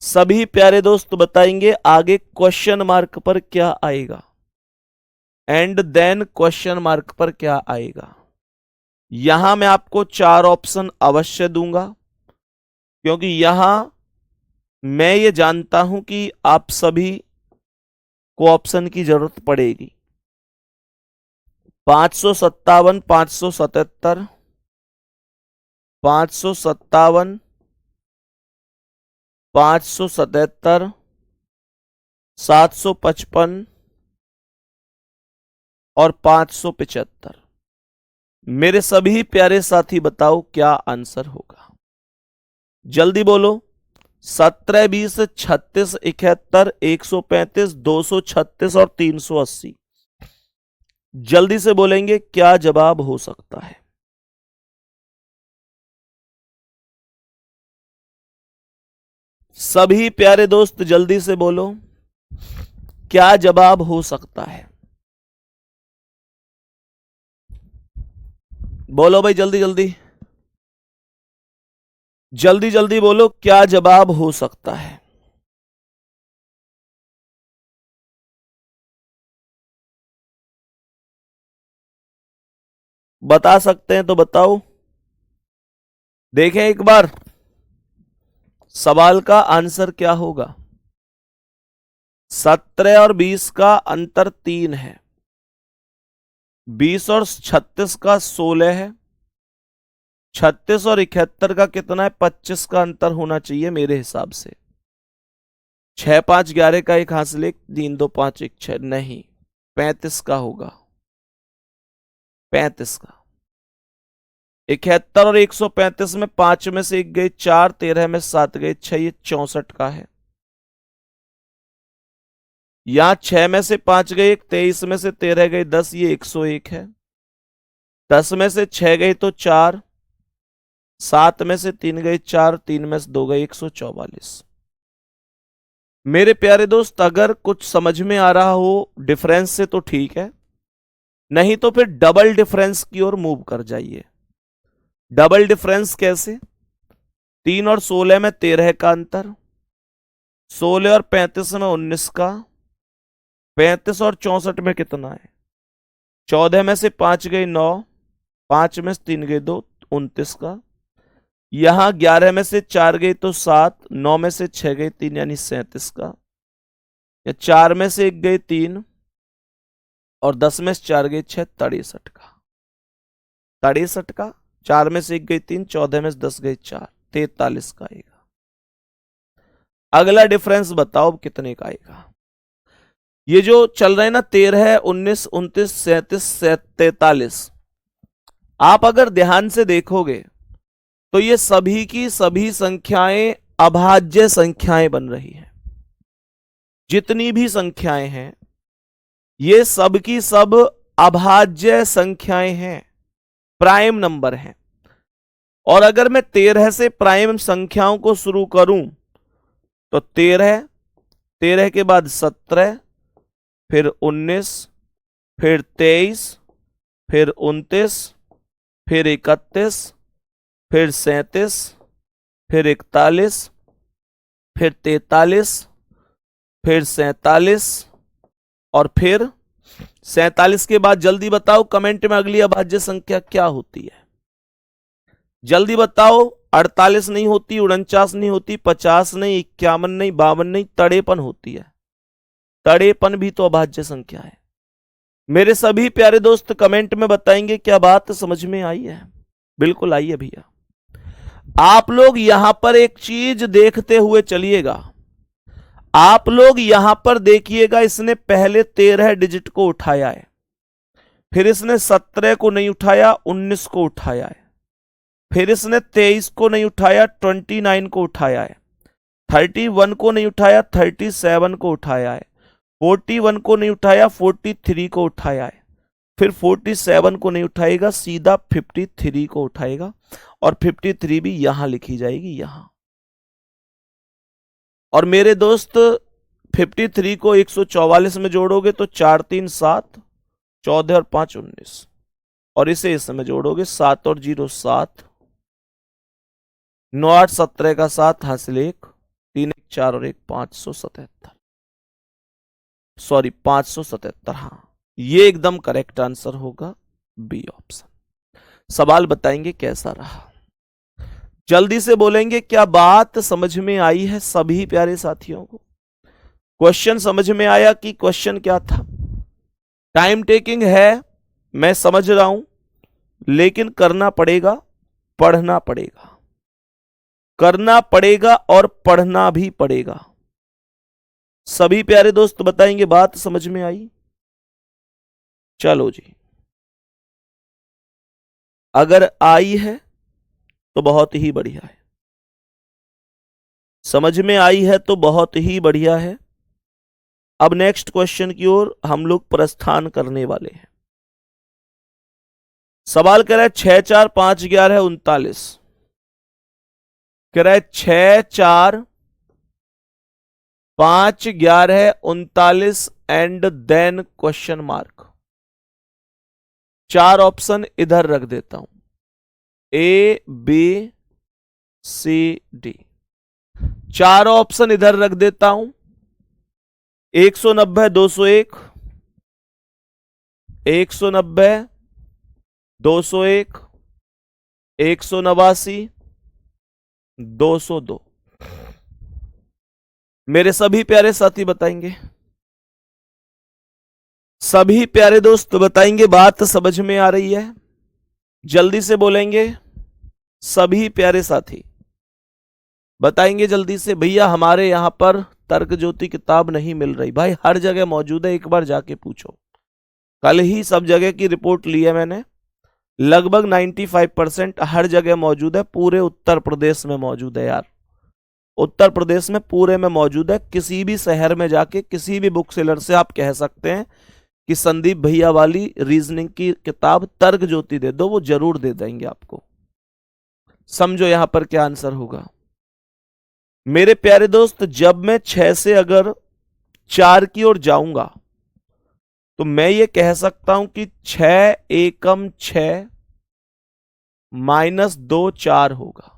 सभी प्यारे दोस्त बताएंगे आगे क्वेश्चन मार्क पर क्या आएगा, एंड देन क्वेश्चन मार्क पर क्या आएगा। यहां मैं आपको 4 ऑप्शन अवश्य दूंगा, क्योंकि यहां मैं ये जानता हूं कि आप सभी को ऑप्शन की जरूरत पड़ेगी। 557 577, 557 577, 755 और 575। मेरे सभी प्यारे साथी बताओ क्या आंसर होगा, जल्दी बोलो। 17 20 36 71, 135 236 और 380। जल्दी से बोलेंगे क्या जवाब हो सकता है। सभी प्यारे दोस्त जल्दी से बोलो, क्या जवाब हो सकता है? बोलो भाई, जल्दी जल्दी जल्दी जल्दी बोलो, क्या जवाब हो सकता है? बता सकते हैं तो बताओ, देखें एक बार सवाल का आंसर क्या होगा। 17 और 20 का अंतर 3 है, 20 और 36 का 16 है, 36 और 71 का कितना है? 25 का अंतर होना चाहिए मेरे हिसाब से। 6 5 11 का एक हासिल, एक 3 2 5 1 6, नहीं 35 का होगा, 35 का। 71 और 135 में 5 में से 1 गए 4, 13 में 7 गए 6, ये 64 का है। यहां 6 में से 5 गए 1, 23 में से 13 गए 10, ये 101 है। 10 में से 6 गए तो 4, 7 में से 3 गए 4, 3 में से 2 गए 144। मेरे प्यारे दोस्त, अगर कुछ समझ में आ रहा हो डिफरेंस से तो ठीक है, नहीं तो फिर डबल डिफरेंस की ओर मूव कर जाइए। डबल डिफरेंस कैसे? 3 और 16 में 13 का अंतर, 16 और 35 में 19 का, 35 और 64 में कितना है? 14 में से 5 गए 9, 5 में से 3 गए 2, 29 का। यहां 11 में से 4 गए तो 7, 9 में से 6 गए 3 यानी 37 का। या 4 में से 1 गए 3 और 10 में से 4 गए 6, 63 का। 63 का, 4 में से 1 गई 3, 14 में से 10 गई 4, 43 का आएगा। अगला डिफरेंस बताओ कितने का आएगा? ये जो चल रहे हैं ना 13, 19, 29, 37, 43, आप अगर ध्यान से देखोगे तो ये सभी की सभी संख्याएं अभाज्य संख्याएं बन रही हैं। जितनी भी संख्याएं हैं ये सब की सब अभाज्य संख्याएं हैं, प्राइम नंबर हैं। और अगर मैं 13 से प्राइम संख्याओं को शुरू करूं तो 13, 13 के बाद 17, फिर 19, फिर 23, फिर 29, फिर 31, फिर 37, फिर 41, फिर 43, फिर 47 और फिर 47 के बाद जल्दी बताओ कमेंट में अगली अभाज्य संख्या क्या होती है? जल्दी बताओ। 48 नहीं होती, 49 नहीं होती, 50 नहीं, 51 नहीं, 52 नहीं, 53 होती है। 53 भी तो अभाज्य संख्या है। मेरे सभी प्यारे दोस्त कमेंट में बताएंगे क्या बात समझ में आई है? बिल्कुल आई है भैया। आप लोग यहां पर एक चीज देखते हुए चलिएगा, आप लोग यहां पर देखिएगा, इसने पहले 13 डिजिट को उठाया है, फिर इसने 17 को नहीं उठाया, 19 को उठाया है, फिर इसने 23 को नहीं उठाया, 29 को उठाया है, 31 को नहीं उठाया, 37 को उठाया है, 41 को नहीं उठाया, 43 को उठाया है, फिर 47 को नहीं उठाएगा, सीधा 53 को उठाएगा और 53 भी यहां लिखी जाएगी, यहां। और मेरे दोस्त 53 को 144 में जोड़ोगे तो 4 3 7, 14 और 5 19, और इसे इसमें जोड़ोगे 7 और 0 7, 9 8 17 का 7 हासिल 1, 3 1 4 और 1 577, सॉरी 577। हाँ, ये एकदम करेक्ट आंसर होगा, बी ऑप्शन। सवाल बताएंगे कैसा रहा, जल्दी से बोलेंगे क्या बात समझ में आई है सभी प्यारे साथियों को? क्वेश्चन समझ में आया कि क्वेश्चन क्या था? टाइम टेकिंग है, मैं समझ रहा हूं, लेकिन करना पड़ेगा, पढ़ना पड़ेगा, करना पड़ेगा और पढ़ना भी पड़ेगा। सभी प्यारे दोस्त बताएंगे बात समझ में आई? चलो जी, अगर आई है तो बहुत ही बढ़िया है, समझ में आई है तो बहुत ही बढ़िया है। अब नेक्स्ट क्वेश्चन की ओर हम लोग प्रस्थान करने वाले हैं। सवाल कह रहा है 6 4 5 11 39, कह रहा है 6 4 5, 11, 39 and then question mark. 4 option इधर रख देता हूं, A B C D. 4 option इधर रख देता हूं, 190, 201, 190, 201, 189, 202। मेरे सभी प्यारे साथी बताएंगे, सभी प्यारे दोस्त बताएंगे, बात समझ में आ रही है? जल्दी से बोलेंगे सभी प्यारे साथी, बताएंगे जल्दी से। भैया हमारे यहां पर तर्क ज्योति किताब नहीं मिल रही। भाई हर जगह मौजूद है, एक बार जाके पूछो। कल ही सब जगह की रिपोर्ट ली है मैंने, लगभग 95% हर जगह मौजूद है। पूरे उत्तर प्रदेश में मौजूद है यार, उत्तर प्रदेश में पूरे में मौजूद है। किसी भी शहर में जाके किसी भी बुक सेलर से आप कह सकते हैं कि संदीप भैया वाली रीजनिंग की किताब तर्क ज्योति दे दो, वो जरूर दे देंगे आपको। समझो यहां पर क्या आंसर होगा मेरे प्यारे दोस्त। जब मैं 6 से अगर 4 की ओर जाऊंगा तो मैं ये कह सकता हूं कि 6 एकम 6 माइनस 2 4 होगा,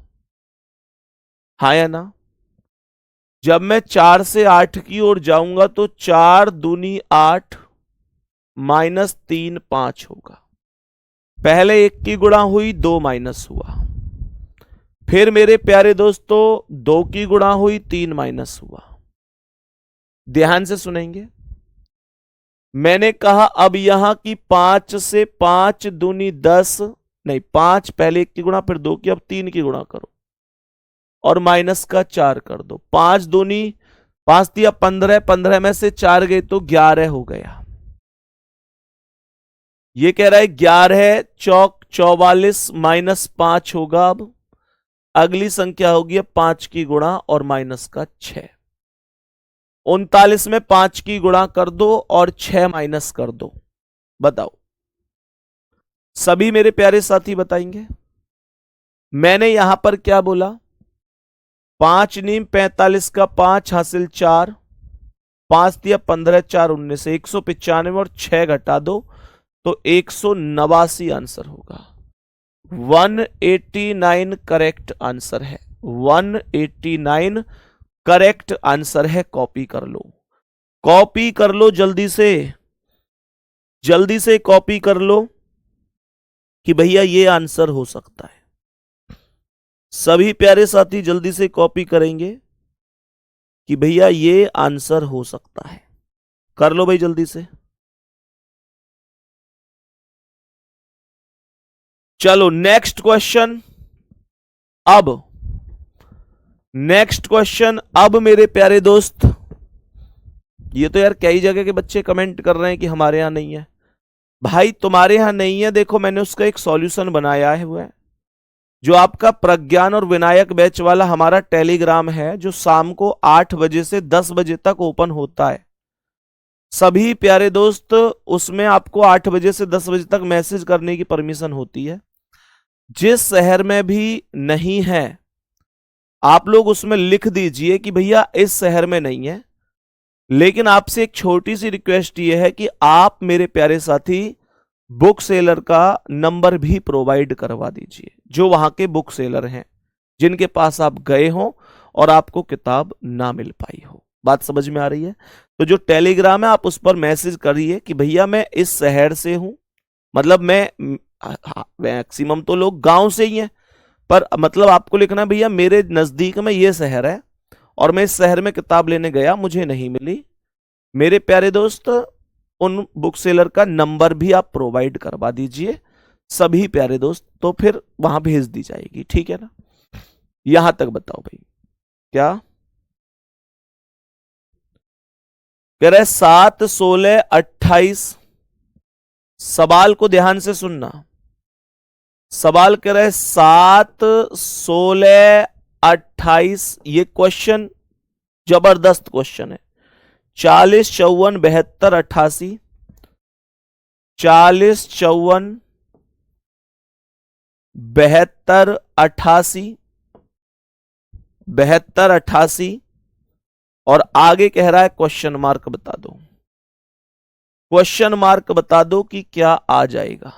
हाँ या ना? जब मैं 4 से 8 की ओर जाऊंगा तो 4 दूनी 8 माइनस 3 5 होगा। पहले 1 की गुणा हुई, 2 माइनस हुआ। फिर मेरे प्यारे दोस्तों 2 की गुणा हुई, 3 माइनस हुआ। ध्यान से सुनेंगे, मैंने कहा अब यहां की 5 से 5 दूनी 10, नहीं 5 पहले 1 की गुणा फिर 2 की, अब 3 की गुणा करो और माइनस का 4 कर दो। 5 दूनी 5 दिया 15, 15 में से 4 गए तो 11 हो गया। ये कह रहा है 11 चौक 44 माइनस 5 होगा। अब अगली संख्या होगी 5 की गुणा और माइनस का 6। 39 में 5 की गुणा कर दो और 6 माइनस कर दो। बताओ सभी मेरे प्यारे साथी बताएंगे। मैंने यहां पर क्या बोला, 5 नीम 45 का 5 हासिल 4, 5 दिया 15 4 19, 195 और 6 घटा दो तो 189 आंसर होगा। 189 करेक्ट आंसर है, 189 करेक्ट आंसर है। कॉपी कर लो, कॉपी कर लो जल्दी से कॉपी कर लो कि भैया ये आंसर हो सकता है। सभी प्यारे साथी जल्दी से कॉपी करेंगे कि भैया ये आंसर हो सकता है। कर लो भाई जल्दी से। चलो नेक्स्ट क्वेश्चन। अब मेरे प्यारे दोस्त, ये तो यार कई जगह के बच्चे कमेंट कर रहे हैं कि हमारे यहां नहीं है। भाई तुम्हारे यहां नहीं है, देखो मैंने उसका एक सॉल्यूशन बनाया है, वो है जो आपका प्रज्ञान और विनायक बैच वाला हमारा टेलीग्राम है, जो शाम को 8 बजे से 10 बजे तक ओपन होता है। सभी प्यारे दोस्त उसमें आपको 8 बजे से 10 बजे तक मैसेज करने की परमिशन होती है। जिस शहर में भी नहीं है आप लोग उसमें लिख दीजिए कि भैया इस शहर में नहीं है, लेकिन आपसे एक छोटी सी रिक्वेस्ट ये है कि आप मेरे प्यारे साथी बुक सेलर का नंबर भी प्रोवाइड करवा दीजिए, जो वहां के बुक सेलर हैं जिनके पास आप गए हो और आपको किताब ना मिल पाई हो। बात समझ में आ रही है? तो जो टेलीग्राम है आप उस पर मैसेज करिए कि भैया मैं इस शहर से हूं, मतलब मैं मैक्सिमम तो लोग गांव से ही हैं, पर मतलब आपको लिखना है भैया मेरे नजदीक में ये शहर है और मैं इस शहर में किताब लेने गया, मुझे नहीं मिली। मेरे प्यारे दोस्त उन बुक सेलर का नंबर भी आप प्रोवाइड करवा दीजिए सभी प्यारे दोस्त, तो फिर वहां भेज दी जाएगी, ठीक है ना? यहां तक बताओ भाई। क्या कह रहे? 7 16 28। सवाल को ध्यान से सुनना। सवाल कह रहे 7 16 28। ये क्वेश्चन जबरदस्त क्वेश्चन है। 40 54 72 88, 40 54 72 88, 72 88 और आगे कह रहा है क्वेश्चन मार्क बता दो। क्वेश्चन मार्क बता दो कि क्या आ जाएगा।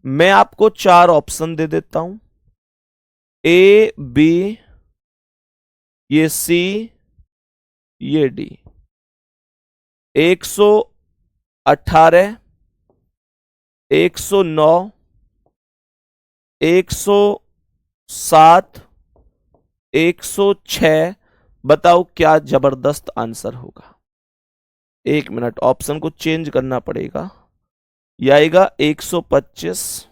मैं आपको 4 ऑप्शन दे देता हूं, ए, बी, ये सी, ये डी। 118, 109, 107, 106। बताओ क्या जबरदस्त आंसर होगा। 1 मिनट, ऑप्शन को चेंज करना पड़ेगा। यह आएगा 125,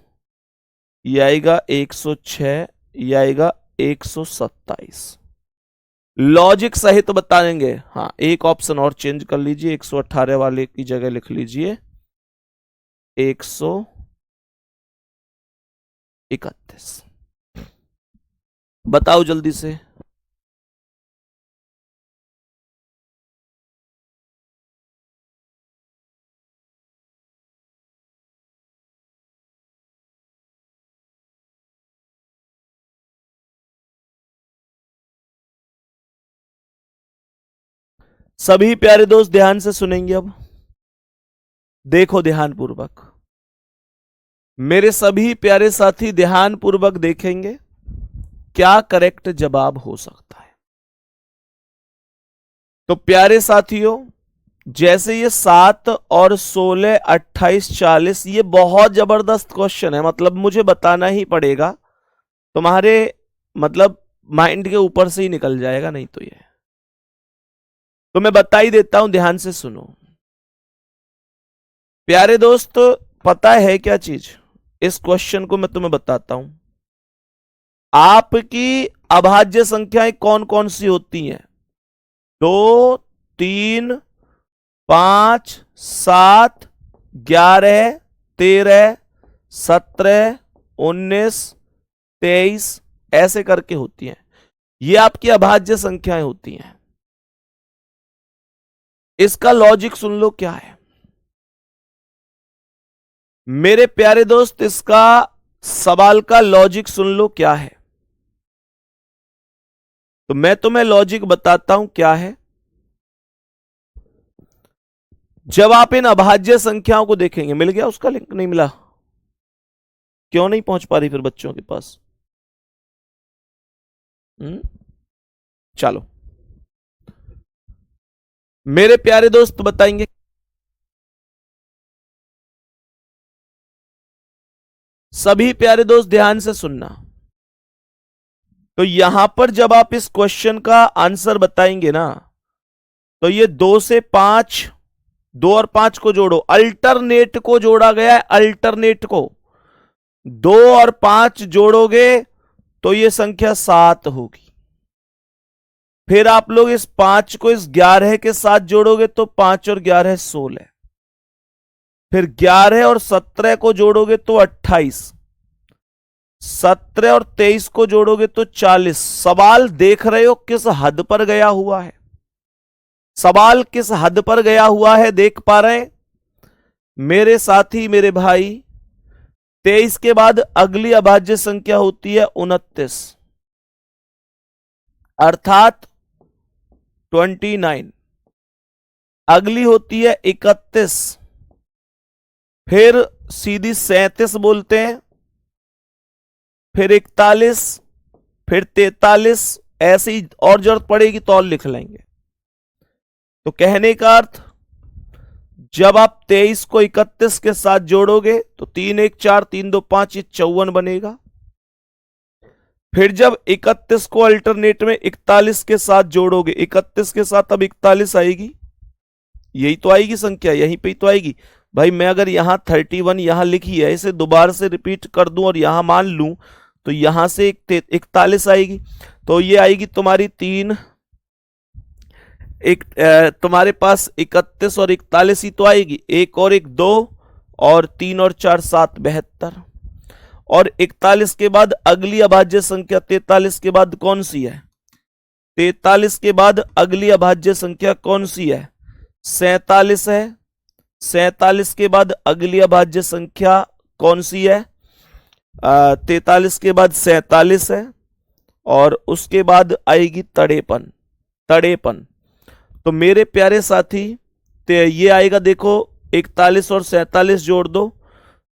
यह आएगा 106, यह आएगा 127। लॉजिक सहित बताएंगे। हाँ, एक ऑप्शन और चेंज कर लीजिए, 118 वाले की जगह लिख लीजिए 131। बताओ जल्दी से। सभी प्यारे दोस्त ध्यान से सुनेंगे। अब देखो ध्यान पूर्वक, मेरे सभी प्यारे साथी ध्यान पूर्वक देखेंगे क्या करेक्ट जवाब हो सकता है। तो प्यारे साथियों, जैसे ये 7 और 16, 28, 40, ये बहुत जबरदस्त क्वेश्चन है। मतलब मुझे बताना ही पड़ेगा, तुम्हारे मतलब माइंड के ऊपर से ही निकल जाएगा, नहीं तो ये तो मैं बता ही देता हूं, ध्यान से सुनो। प्यारे दोस्त, पता है क्या चीज, इस क्वेश्चन को मैं तुम्हें बताता हूं। आपकी अभाज्य संख्याएं कौन कौन सी होती हैं? 2, 3, 5, 7, 11, 13, 17, 19, 23 ऐसे करके होती हैं। ये आपकी अभाज्य संख्याएं होती हैं। इसका लॉजिक सुन लो क्या है मेरे प्यारे दोस्त। इसका सवाल का लॉजिक सुन लो क्या है। तो मैं तुम्हें लॉजिक बताता हूं क्या है। जब आप इन अभाज्य संख्याओं को देखेंगे, मिल गया उसका लिंक? नहीं मिला? क्यों नहीं पहुंच पा रही फिर बच्चों के पास? चलो, मेरे प्यारे दोस्त बताएंगे। सभी प्यारे दोस्त ध्यान से सुनना। तो यहां पर जब आप इस क्वेश्चन का आंसर बताएंगे ना, तो ये 2 से 5, 2 और 5 को जोड़ो, अल्टरनेट को जोड़ा गया है। अल्टरनेट को 2 और 5 जोड़ोगे तो ये संख्या 7 होगी। फिर आप लोग इस 5 को इस 11 के साथ जोड़ोगे तो 5 और 11 16। फिर 11 और 17 को जोड़ोगे तो 28। 17 और 23 को जोड़ोगे तो 40। सवाल देख रहे हो किस हद पर गया हुआ है? सवाल किस हद पर गया हुआ है, देख पा रहे हैं मेरे साथी, मेरे भाई। 23 के बाद अगली अभाज्य संख्या होती है 29, अर्थात 29। अगली होती है 31, फिर सीधी 37 बोलते हैं, फिर 41, फिर 43। ऐसे ही और जरूरत पड़ेगी तो और लिख लेंगे। तो कहने का अर्थ, जब आप 23 को 31 के साथ जोड़ोगे तो 3 1 4, 3 2 5, ये 54 बनेगा। फिर जब 31 को अल्टरनेट में 41 के साथ जोड़ोगे, 31 के साथ अब 41 आएगी, यही तो आएगी संख्या, यहीं पे ही तो आएगी भाई। मैं अगर यहां 31 यहां लिखी है, इसे दोबारा से रिपीट कर दूं और यहां मान लूं तो यहां से 41 आएगी। तो ये आएगी तुम्हारी 3, तुम्हारे पास 31 और 41 ही तो आएगी। 1 और 1 2, और 3 और 4 7, 72। और 41 के बाद अगली अभाज्य संख्या 43 के बाद कौन सी है? 43 के बाद अगली अभाज्य संख्या कौन सी है? 47 है। 47 के बाद अगली अभाज्य संख्या कौन सी है? 43 के बाद 47 है, और उसके बाद आएगी 53। तो मेरे प्यारे साथी, तो ये आएगा देखो 41 और 47 जोड़ दो,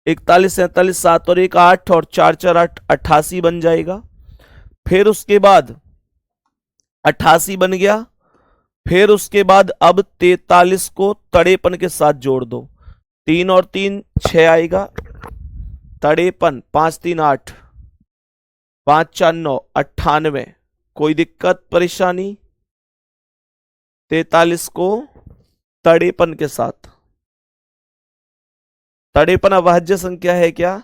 41 47 7 और 1 8 और 4 4 8 88 बन जाएगा। फिर उसके बाद 88 बन गया। फिर उसके बाद अब 43 को तड़ेपन के साथ जोड़ दो, 3 और 3 6 आएगा। तड़ेपन 5 3 8 5 4 9 98। कोई दिक्कत परेशानी? 43 को तड़ेपन के साथ, तड़ेपन अभाज्य संख्या है क्या?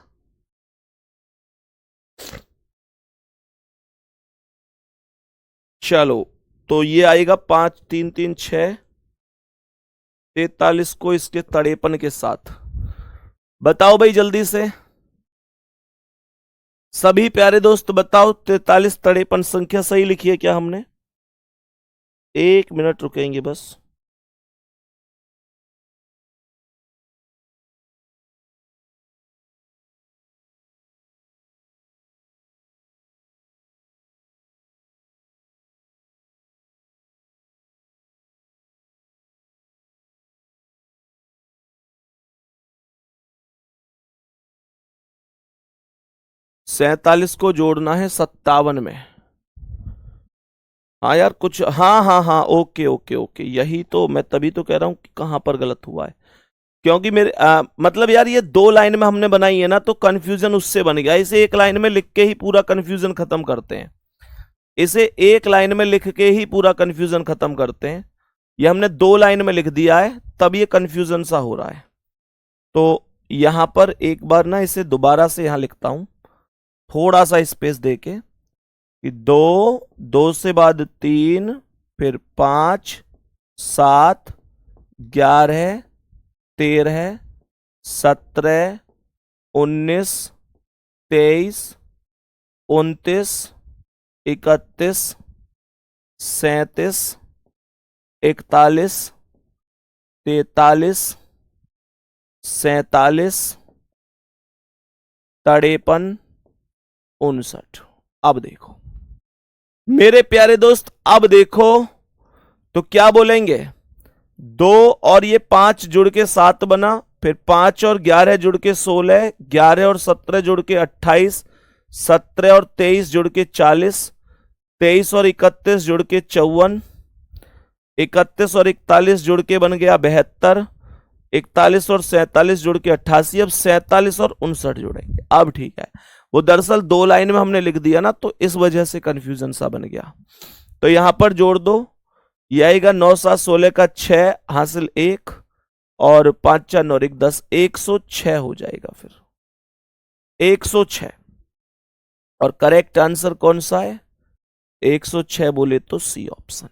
चलो, तो ये आएगा 5 3 3 6, 43 को इसके तड़ेपन के साथ। बताओ भाई जल्दी से, सभी प्यारे दोस्त बताओ, 43 तड़ेपन संख्या सही लिखी है क्या हमने? 1 मिनट रुकेंगे बस। सैतालीस को जोड़ना है 57 में। हाँ यार कुछ, हाँ हाँ हाँ, ओके ओके ओके, यही तो मैं तभी तो कह रहा हूं कि कहां पर गलत हुआ है। क्योंकि मेरे मतलब यार ये 2 लाइन में हमने बनाई है ना, तो कंफ्यूजन उससे बन गया। इसे 1 लाइन में लिख के ही पूरा कंफ्यूजन खत्म करते हैं। इसे 1 लाइन में लिख के ही पूरा कंफ्यूजन खत्म करते हैं। ये हमने 2 लाइन में लिख दिया है, तब ये कंफ्यूजन सा हो रहा है। तो यहां पर एक बार ना इसे दोबारा से यहां लिखता हूं, थोड़ा सा स्पेस देके, कि 2 2 से बाद 3, फिर 5 7 11 13 17 19 23 29 31 37 41 43 47 53 59। अब देखो मेरे प्यारे दोस्त, अब देखो तो क्या बोलेंगे? 2 और ये 5 जुड़ के 7 बना, फिर 5 और 11 जुड़ के 16, 11 और 17 जुड़ के 28, 17 और 23 जुड़ के 40, 23 और 31 जुड़ के 54, 31 और 41 जुड़ के बन गया 72, 41 और 47 जुड़ के 88। अब 47 और 59 जुड़ेंगे। अब ठीक है, वो दरअसल 2 लाइन में हमने लिख दिया ना, तो इस वजह से कंफ्यूजन सा बन गया। तो यहां पर जोड़ दो, ये आएगा 9 7 16 का 6 हासिल 1 और 5 4 9 1 10, 106 हो जाएगा। फिर 106, और करेक्ट आंसर कौन सा है? 106 बोले तो सी ऑप्शन।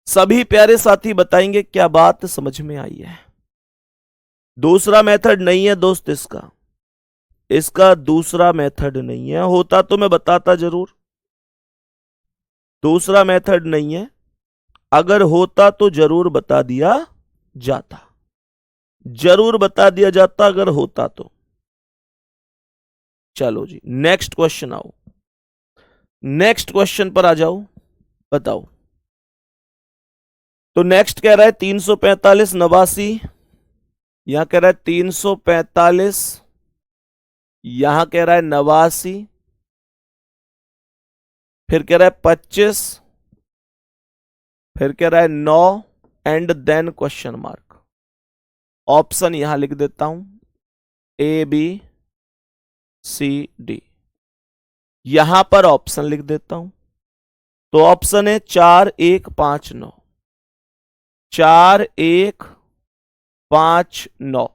सभी प्यारे साथी बताएंगे क्या बात समझ में आई है? दूसरा मेथड नहीं है दोस्त, इसका दूसरा मेथड नहीं है। होता तो मैं बताता जरूर, दूसरा मेथड नहीं है। अगर होता तो जरूर बता दिया जाता, जरूर बता दिया जाता अगर होता तो। चलो जी, नेक्स्ट क्वेश्चन आओ, नेक्स्ट क्वेश्चन पर आ जाओ, बताओ। तो नेक्स्ट कह रहा है 345 89, यहां कह रहा है 345, यहां कह रहा है 89, फिर कह रहा है 25, फिर कह रहा है 9 and then question mark. Option यहां लिख देता हूं, ए बी सी डी, यहां पर ऑप्शन लिख देता हूं। तो ऑप्शन है 4 1 5 9, 4 1 5 9।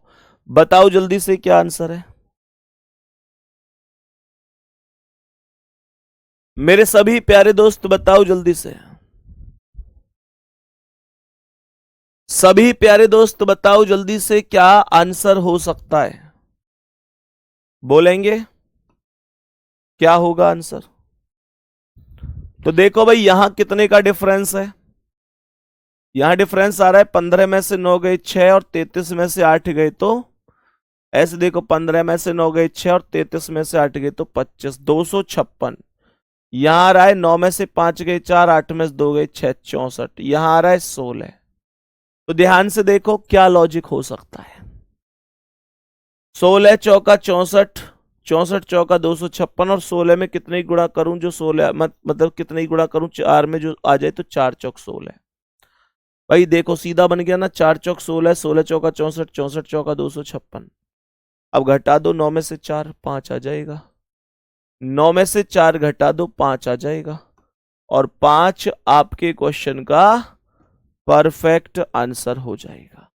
बताओ जल्दी से क्या आंसर है मेरे सभी प्यारे दोस्त? बताओ जल्दी से, सभी प्यारे दोस्त बताओ जल्दी से, क्या आंसर हो सकता है? बोलेंगे क्या होगा आंसर? तो देखो भाई, यहां कितने का डिफरेंस है? यहां डिफरेंस आ रहा है 15 में से 9 गए 6 और 33 में से 8 गए, तो ऐसे देखो 15 में से 9 गए 6 और 33 में से 8 गए तो 25, 256। यहां आ रहा है 9 में से 5 गए 4, 8 में से 2 गए 6, 64। यहां आ रहा है 16। तो ध्यान से देखो क्या लॉजिक हो सकता है। 16 चौका 64, 64 चौका 256, और 16 में कितने गुणा करूं जो 16 मतलब कितने गुणा करूं 4 में जो आ जाए, तो 4 चौक 16। भाई देखो सीधा बन गया ना, 4 चौक 16, 16 चौका 64, 64 चौका 256। अब घटा दो 9 में से 4, 5 आ जाएगा। 9 में से 4 घटा दो, 5 आ जाएगा। और 5 आपके क्वेश्चन का परफेक्ट आंसर हो जाएगा।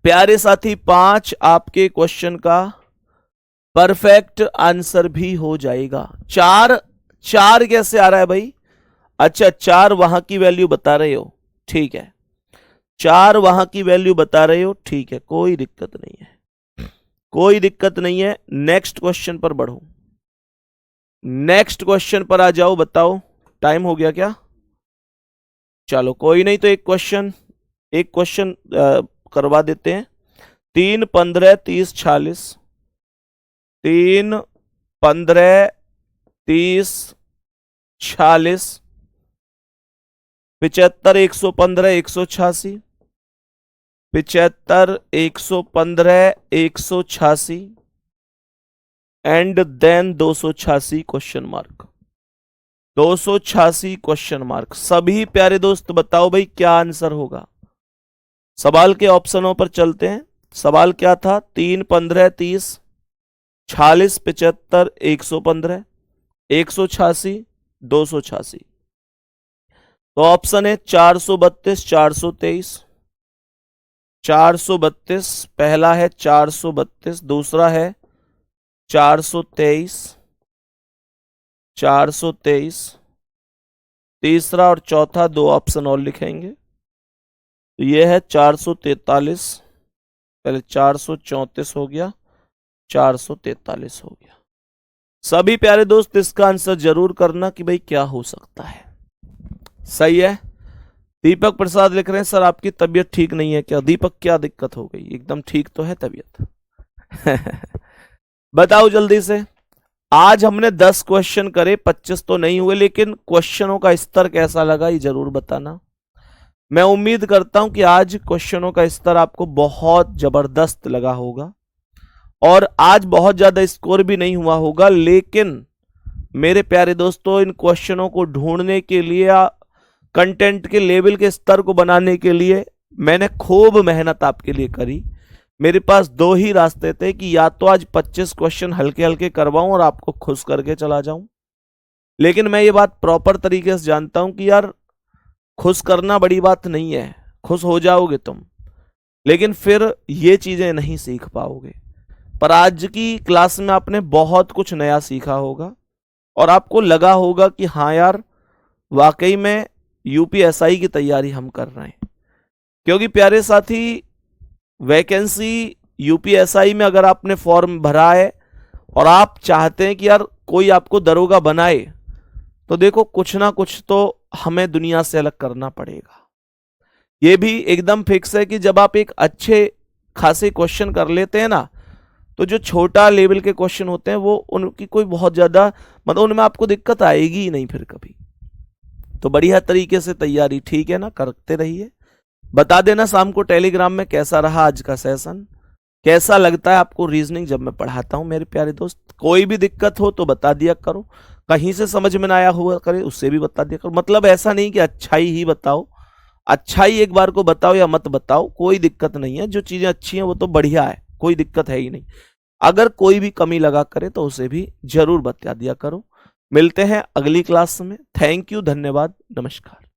प्यारे साथी, 5 आपके क्वेश्चन का परफेक्ट आंसर भी हो जाएगा। 4 कैसे आ रहा है भाई? अच्छा, 4 वहां की वैल्यू बता रहे हो, ठीक है। 4 वहां की वैल्यू बता रहे हो, ठीक है, कोई दिक्कत नहीं है, कोई दिक्कत नहीं है। नेक्स्ट क्वेश्चन पर बढ़ो, नेक्स्ट क्वेश्चन पर आ जाओ। बताओ टाइम हो गया क्या? चलो कोई नहीं, तो एक क्वेश्चन करवा देते हैं। 3, 15, 30, 46, 3, 15, 30, 46, 75, 115, 186, 75, 115, 186 and then 286 question mark, 286 question mark. सभी प्यारे दोस्त बताओ भाई क्या आंसर होगा? सवाल के ऑप्शनों पर चलते हैं। सवाल क्या था? 3, 15, 30, 46, 75, 115, 186, 286। तो ऑप्शन है 432, 423, 432 पहला है, 432 दूसरा है, 423, 423 तीसरा, और चौथा 2 ऑप्शन और लिखेंगे। तो ये है 443, पहले 434 हो गया, 443 हो गया। सभी प्यारे दोस्त इसका आंसर जरूर करना कि भाई क्या हो सकता है। सही है। दीपक प्रसाद लिख रहे हैं सर आपकी तबीयत ठीक नहीं है क्या? दीपक क्या दिक्कत हो गई? एकदम ठीक तो है तबीयत। बताओ जल्दी से। आज हमने 10 क्वेश्चन करे, 25 तो नहीं हुए, लेकिन क्वेश्चनों का स्तर कैसा लगा ये जरूर बताना। मैं उम्मीद करता हूं कि आज क्वेश्चनों का स्तर आपको बहुत जबरदस्त लगा होगा, और आज बहुत ज्यादा स्कोर भी नहीं हुआ होगा, लेकिन मेरे प्यारे दोस्तों इन क्वेश्चनों को ढूंढने के लिए, कंटेंट के लेवल के स्तर को बनाने के लिए मैंने खूब मेहनत आपके लिए करी। मेरे पास 2 ही रास्ते थे कि या तो आज 25 क्वेश्चन हल्के हल्के करवाऊं और आपको खुश करके चला जाऊं, लेकिन मैं ये बात प्रॉपर तरीके से जानता हूं कि यार खुश करना बड़ी बात नहीं है, खुश हो जाओगे तुम, लेकिन फिर ये चीजें नहीं सीख पाओगे। पर आज की क्लास में आपने बहुत कुछ नया सीखा होगा, और आपको लगा होगा कि हाँ यार वाकई में यूपीएसआई की तैयारी हम कर रहे हैं। क्योंकि प्यारे साथी, वैकेंसी यूपीएसआई में अगर आपने फॉर्म भरा है और आप चाहते हैं कि यार कोई आपको दरोगा बनाए, तो देखो कुछ ना कुछ तो हमें दुनिया से अलग करना पड़ेगा। ये भी एकदम फिक्स है कि जब आप एक अच्छे खासे क्वेश्चन कर लेते हैं ना, तो जो छोटा लेवल के क्वेश्चन होते हैं वो उनकी कोई बहुत ज्यादा मतलब उनमें आपको दिक्कत आएगी ही नहीं फिर कभी। तो बढ़िया तरीके से तैयारी, ठीक है ना, करते रहिए। बता देना शाम को टेलीग्राम में कैसा रहा आज का सेशन, कैसा लगता है आपको रीजनिंग जब मैं पढ़ाता हूं मेरे प्यारे दोस्त। कोई भी दिक्कत हो तो बता दिया करो, कहीं से समझ में ना आया हुआ करे उससे भी बता दिया करो। मतलब ऐसा नहीं कि अच्छाई ही बताओ, अच्छाई एक बार को बताओ या मत बताओ, कोई दिक्कत नहीं है। जो चीजें अच्छी हैं वो तो बढ़िया है, कोई दिक्कत है ही नहीं। अगर कोई भी कमी लगा करे तो उसे भी जरूर बता दिया करो। मिलते हैं अगली क्लास में। थैंक यू, धन्यवाद, नमस्कार।